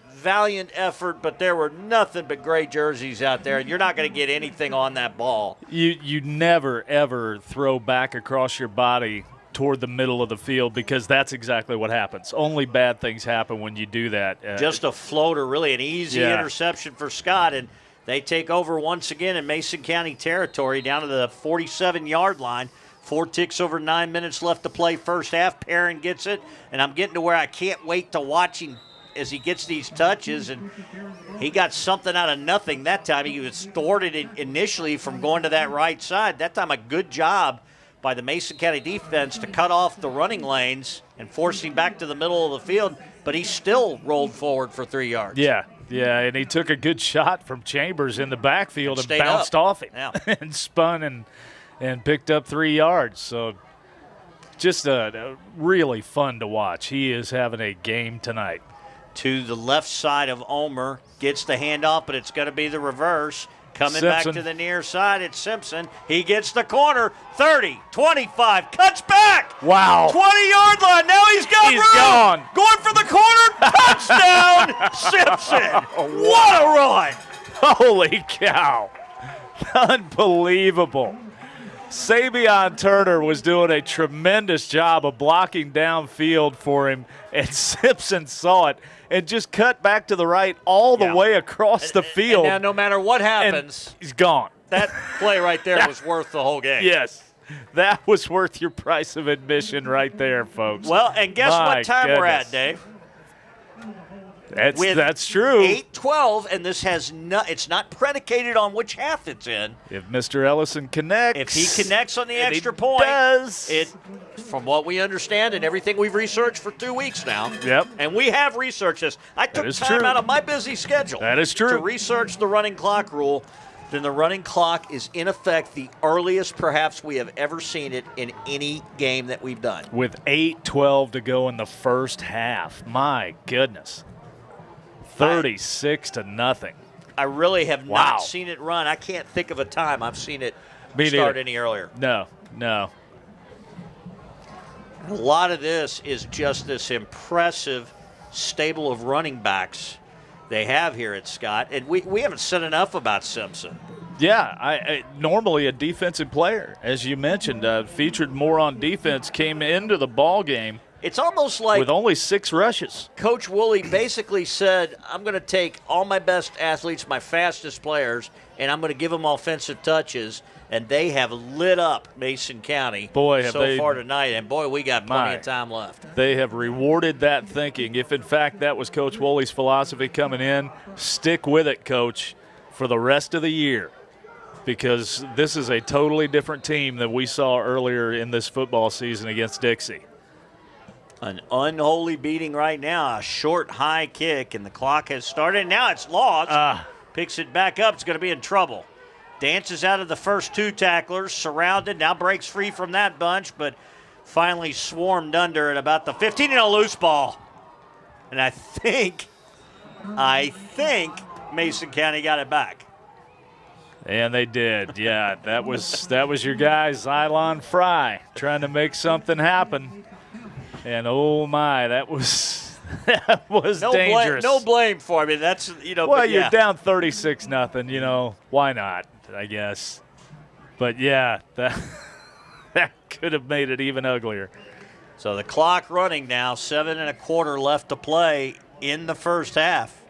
valiant effort, but there were nothing but gray jerseys out there. You're not going to get anything on that ball. You never, ever throw back across your body toward the middle of the field because that's exactly what happens. Only bad things happen when you do that. Just a floater, really an easy interception for Scott, and they take over once again in Mason County territory down to the 47-yard line. 4 ticks over 9 minutes left to play first half. Perrin gets it, and I'm getting to where I can't wait to watch him as he gets these touches, and he got something out of nothing that time. He was thwarted initially from going to that right side. That time a good job by the Mason County defense to cut off the running lanes and force him back to the middle of the field, but he still rolled forward for 3 yards. Yeah, and he took a good shot from Chambers in the backfield and bounced off him and spun and picked up 3 yards. So just really fun to watch. He is having a game tonight. To the left side of Omer, gets the handoff, but it's going to be the reverse. Coming back to the near side, it's Simpson. He gets the corner, 30, 25, cuts back. Wow. 20-yard line. Now he's got room. Gone. Going for the corner, touchdown, Simpson. What a run. Holy cow. Unbelievable. Sabian Turner was doing a tremendous job of blocking downfield for him, and Simpson saw it and just cut back to the right all the way across the field. And now no matter what happens, he's gone. That play right there was worth the whole game. Yes. That was worth your price of admission right there, folks. Well, and guess what time we're at, Dave? That's true. 8-12, and this has it's not predicated on which half it's in. If Mr. Ellison connects. If he connects on the extra point. Does. From what we understand and everything we've researched for 2 weeks now. Yep. And we have researched this. I took time out of my busy schedule. That is true. To research the running clock rule. Then the running clock is in effect the earliest perhaps we have ever seen it in any game that we've done. With 8:12 to go in the first half. My goodness. 36-0. I really have not seen it run. I can't think of a time I've seen it start any earlier. No. A lot of this is just this impressive stable of running backs they have here at Scott. And we haven't said enough about Simpson. Yeah, I normally a defensive player, as you mentioned, featured more on defense, came into the ball game. It's almost like with only 6 rushes. Coach Woolley basically said, I'm going to take all my best athletes, my fastest players, and I'm going to give them offensive touches, and they have lit up Mason County so far tonight. And, boy, we got plenty of time left. They have rewarded that thinking. If, in fact, that was Coach Woolley's philosophy coming in, stick with it, Coach, for the rest of the year, because this is a totally different team than we saw earlier in this football season against Dixie. An unholy beating right now, a short, high kick, and the clock has started. Now it's lost. Picks it back up. It's going to be in trouble. Dances out of the first 2 tacklers, surrounded. Now breaks free from that bunch, but finally swarmed under at about the 15 and a loose ball. And I think Mason County got it back. And they did. Yeah, that was your guy, Xylon Fry, trying to make something happen. And oh my, that was dangerous. No blame for him. That's Well, you're down 36-0. Why not? I guess. But yeah, that could have made it even uglier. So the clock running now, 7 1/4 left to play in the first half.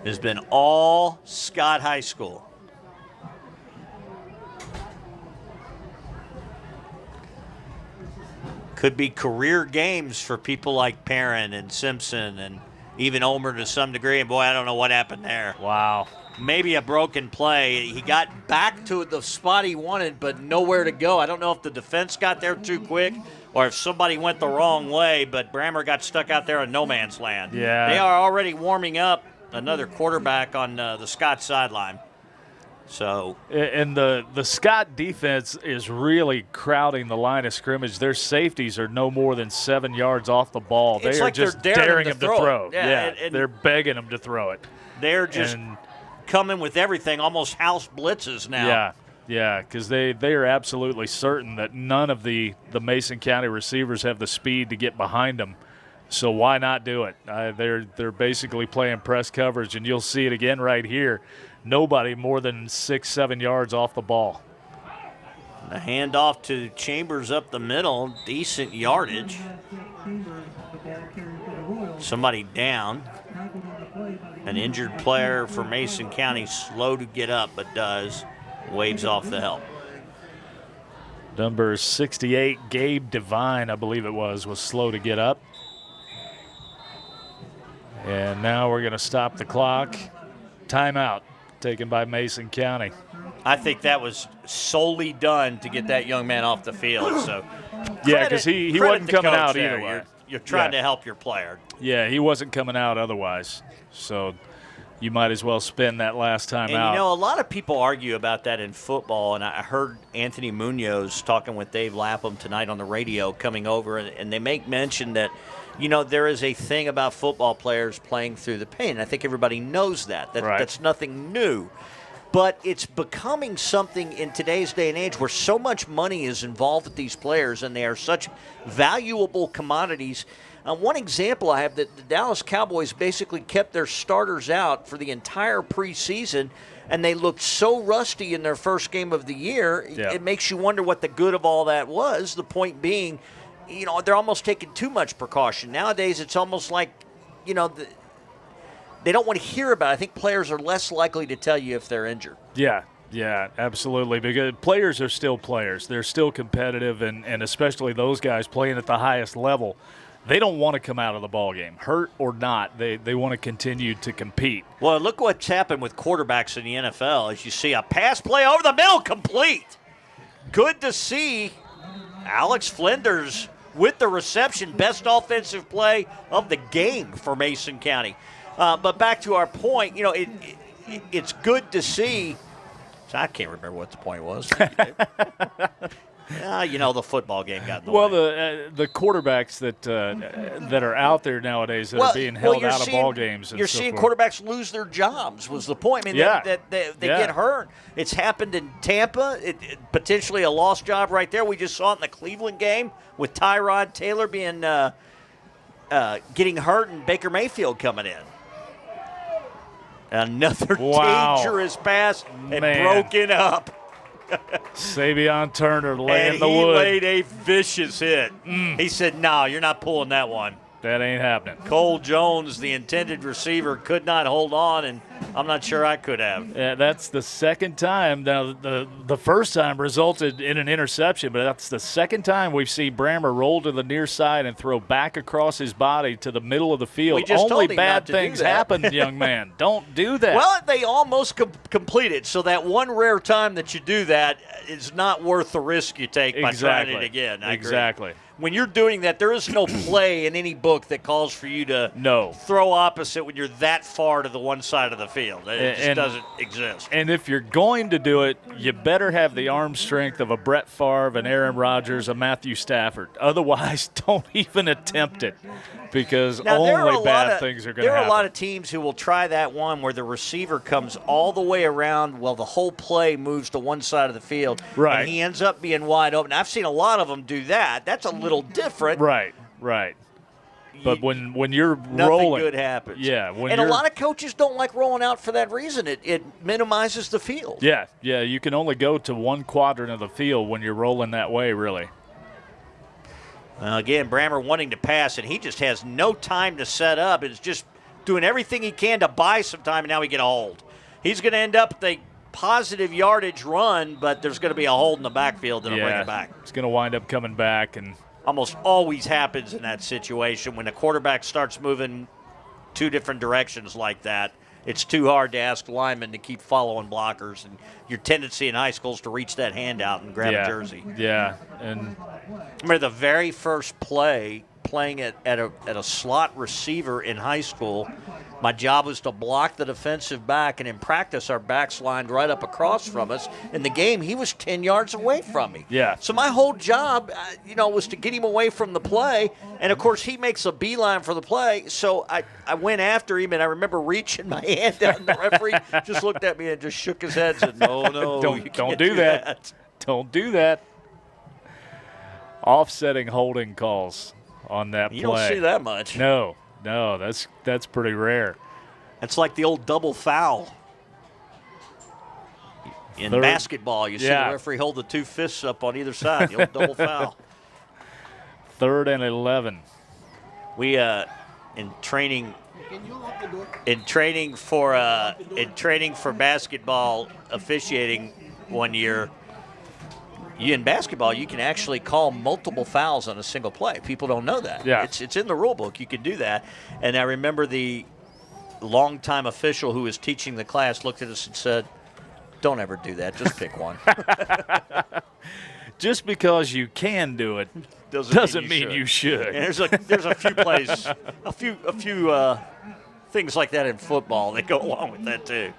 Has been all Scott High School. Could be career games for people like Perrin and Simpson and even Omer to some degree. And, boy, I don't know what happened there. Wow. Maybe a broken play. He got back to the spot he wanted, but nowhere to go. I don't know if the defense got there too quick or if somebody went the wrong way, but Brammer got stuck out there in no man's land. Yeah. They are already warming up another quarterback on the Scott sideline. So, and the Scott defense is really crowding the line of scrimmage. Their safeties are no more than 7 yards off the ball. They are just daring them to throw. Yeah, and they're begging them to throw it. They're just coming with everything, almost house blitzes now. Yeah, because they are absolutely certain that none of the Mason County receivers have the speed to get behind them. So why not do it? They're basically playing press coverage, and you'll see it again right here. Nobody more than 6-7 yards off the ball. The handoff to Chambers up the middle, decent yardage. Somebody down. An injured player for Mason County, slow to get up, but does. Waves off the help. Number 68, Gabe Devine, I believe it was slow to get up. And now we're going to stop the clock. Timeout taken by Mason County. I think that was solely done to get that young man off the field. So, yeah, because he wasn't coming out either way. You're trying to help your player. Yeah, he wasn't coming out otherwise. So you might as well spend that last time out. And, a lot of people argue about that in football, and I heard Anthony Munoz talking with Dave Lapham tonight on the radio coming over, and they make mention that, there is a thing about football players playing through the pain. I think everybody knows that. That's nothing new. But it's becoming something in today's day and age where so much money is involved with these players, and they are such valuable commodities. One example I have, that the Dallas Cowboys basically kept their starters out for the entire preseason, and they looked so rusty in their first game of the year, it makes you wonder what the good of all that was. The point being, they're almost taking too much precaution. Nowadays, it's almost like, they don't want to hear about it. I think players are less likely to tell you if they're injured. Yeah, absolutely. Because players are still players. They're still competitive, and especially those guys playing at the highest level. they don't want to come out of the ball game, hurt or not. They want to continue to compete. Well, look what's happened with quarterbacks in the NFL. As you see a pass play over the middle, complete. Good to see Alex Flinders with the reception, best offensive play of the game for Mason County. But back to our point, it's good to see. So I can't remember what the point was. The football game got in the way. Well, the quarterbacks that are out there nowadays that are being held out of ball games. You're seeing quarterbacks lose their jobs was the point. I mean, they get hurt. It's happened in Tampa. It potentially a lost job right there. We just saw it in the Cleveland game with Tyrod Taylor being getting hurt and Baker Mayfield coming in. Another dangerous pass and broken up. Savion Turner laying the wood. wood. He laid a vicious hit. He said, no, you're not pulling that one. That ain't happening. Cole Jones, the intended receiver, could not hold on, and I'm not sure I could have. Yeah, that's the second time. Now, the first time resulted in an interception, but that's the second time we've seen Brammer roll to the near side and throw back across his body to the middle of the field. Only bad things happen, young man. Don't do that. Well, they almost completed, so that one rare time that you do that is not worth the risk you take by trying it again. I agree. When you're doing that, there is no play in any book that calls for you to throw opposite when you're that far to the one side of the field. It just doesn't exist. And if you're going to do it, you better have the arm strength of a Brett Favre, an Aaron Rodgers, a Matthew Stafford. Otherwise, don't even attempt it because only bad things are going to happen. There are a lot of teams who will try that one where the receiver comes all the way around while the whole play moves to one side of the field. Right. And he ends up being wide open. I've seen a lot of them do that. That's a little different. Right. But when you're nothing rolling, nothing good happens. Yeah, and a lot of coaches don't like rolling out for that reason. It minimizes the field. Yeah. You can only go to one quadrant of the field when you're rolling that way, really. Again, Brammer wanting to pass, and he just has no time to set up. It's just doing everything he can to buy some time, and now he get a hold. He's going to end up with a positive yardage run, but there's going to be a hold in the backfield, and he'll bring it back. It's going to wind up coming back. And almost always happens in that situation when a quarterback starts moving two different directions like that. It's too hard to ask linemen to keep following blockers, and your tendency in high school is to reach that hand out and grab a jersey. Yeah, and I remember the very first playing at a slot receiver in high school. My job was to block the defensive back, and in practice, our backs lined right up across from us. In the game, he was 10 yards away from me. Yeah. So my whole job, was to get him away from the play, and of course, he makes a beeline for the play. So I went after him, and I remember reaching my hand down, and the referee just looked at me and just shook his head and said, "No, don't do that. Don't do that." Offsetting holding calls on that play. You don't see that much. No, that's pretty rare. It's like the old double foul. In basketball, you see the referee hold the two fists up on either side, the old double foul. 3rd and 11. We in training for basketball officiating one year. In basketball, you can actually call multiple fouls on a single play. People don't know that. Yeah. It's in the rule book. You can do that. And I remember the longtime official who was teaching the class looked at us and said, "Don't ever do that. Just pick one." Just because you can do it doesn't mean you should. And there's a few plays, a few things like that in football that go along with that too.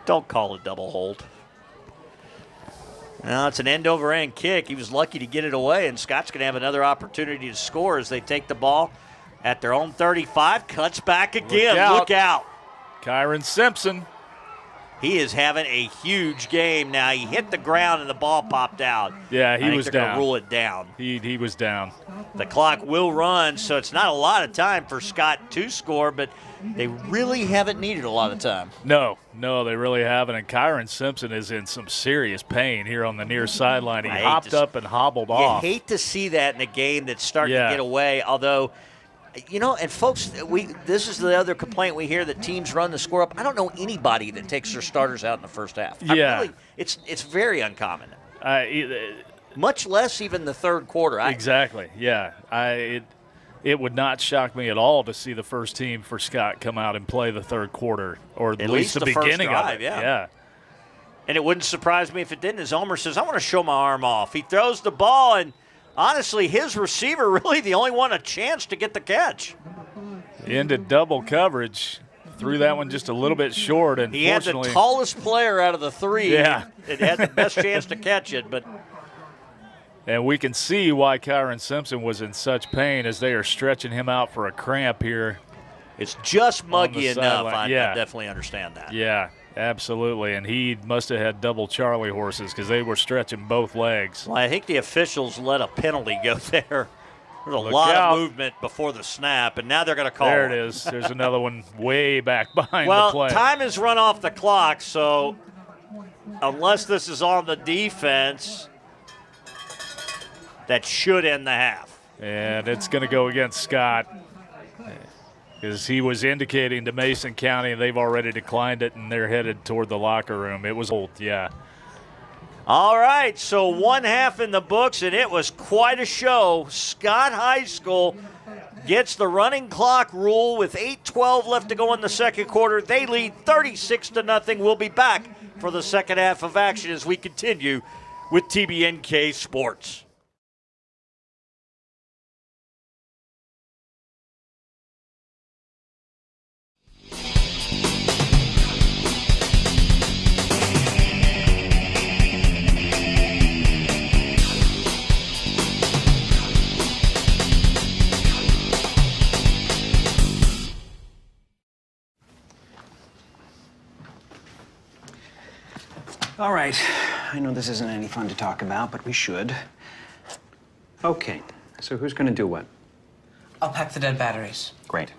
Don't call a double hold. Now it's an end-over-end kick. He was lucky to get it away, and Scott's going to have another opportunity to score as they take the ball at their own 35. Cuts back again. Look out. Kyron Simpson. He is having a huge game now. He hit the ground, and the ball popped out. Yeah, he was down. They're going to rule it down. He was down. The clock will run, so it's not a lot of time for Scott to score, but they really haven't needed a lot of time. No, they really haven't. And Kyron Simpson is in some serious pain here on the near sideline. He hopped up and hobbled off. You hate to see that in a game that's starting to get away, although – and folks, this is the other complaint we hear that teams run the score up. I don't know anybody that takes their starters out in the first half. It's very uncommon. Much less even the third quarter. Exactly. Yeah. it would not shock me at all to see the first team for Scott come out and play the third quarter, or at least the beginning drive, of it. Yeah. And it wouldn't surprise me if it didn't. As Omer says, I want to show my arm off. He throws the ball, and honestly, his receiver really the only one a chance to get the catch. Into double coverage. Threw that one just a little bit short. And he had the tallest player out of the three. Yeah. It had the best chance to catch it. And we can see why Kyron Simpson was in such pain as they are stretching him out for a cramp here. It's just muggy enough. I yeah. definitely understand that. Yeah, absolutely. And he must have had double Charlie horses because they were stretching both legs. Well, I think the officials let a penalty go there. There's a lot of movement before the snap, and now they're going to call There it. it is. There's another one way back behind the play. Well, time has run off the clock, so unless this is on the defense, that should end the half. And it's going to go against Scott because he was indicating to Mason County, and they've already declined it, and they're headed toward the locker room. It was old, yeah. All right, so one half in the books, and it was quite a show. Scott High School gets the running clock rule with 8:12 left to go in the second quarter. They lead 36-0. We'll be back for the second half of action as we continue with TBNK Sports. All right. I know this isn't any fun to talk about, but we should. Okay. So who's going to do what? I'll pack the dead batteries. Great.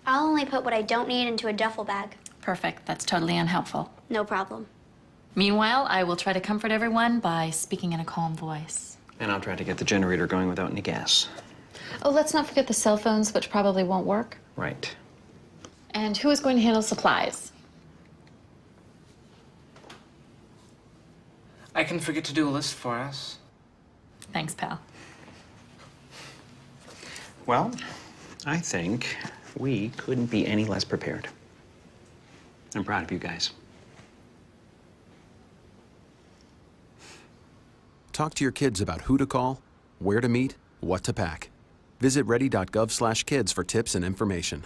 I'll only put what I don't need into a duffel bag. Perfect. That's totally unhelpful. No problem. Meanwhile, I will try to comfort everyone by speaking in a calm voice. And I'll try to get the generator going without any gas. Oh, let's not forget the cell phones, which probably won't work. Right. And who is going to handle supplies? I can forget to do a list for us. Thanks, pal. Well, I think we couldn't be any less prepared. I'm proud of you guys. Talk to your kids about who to call, where to meet, what to pack. Visit ready.gov/kids for tips and information.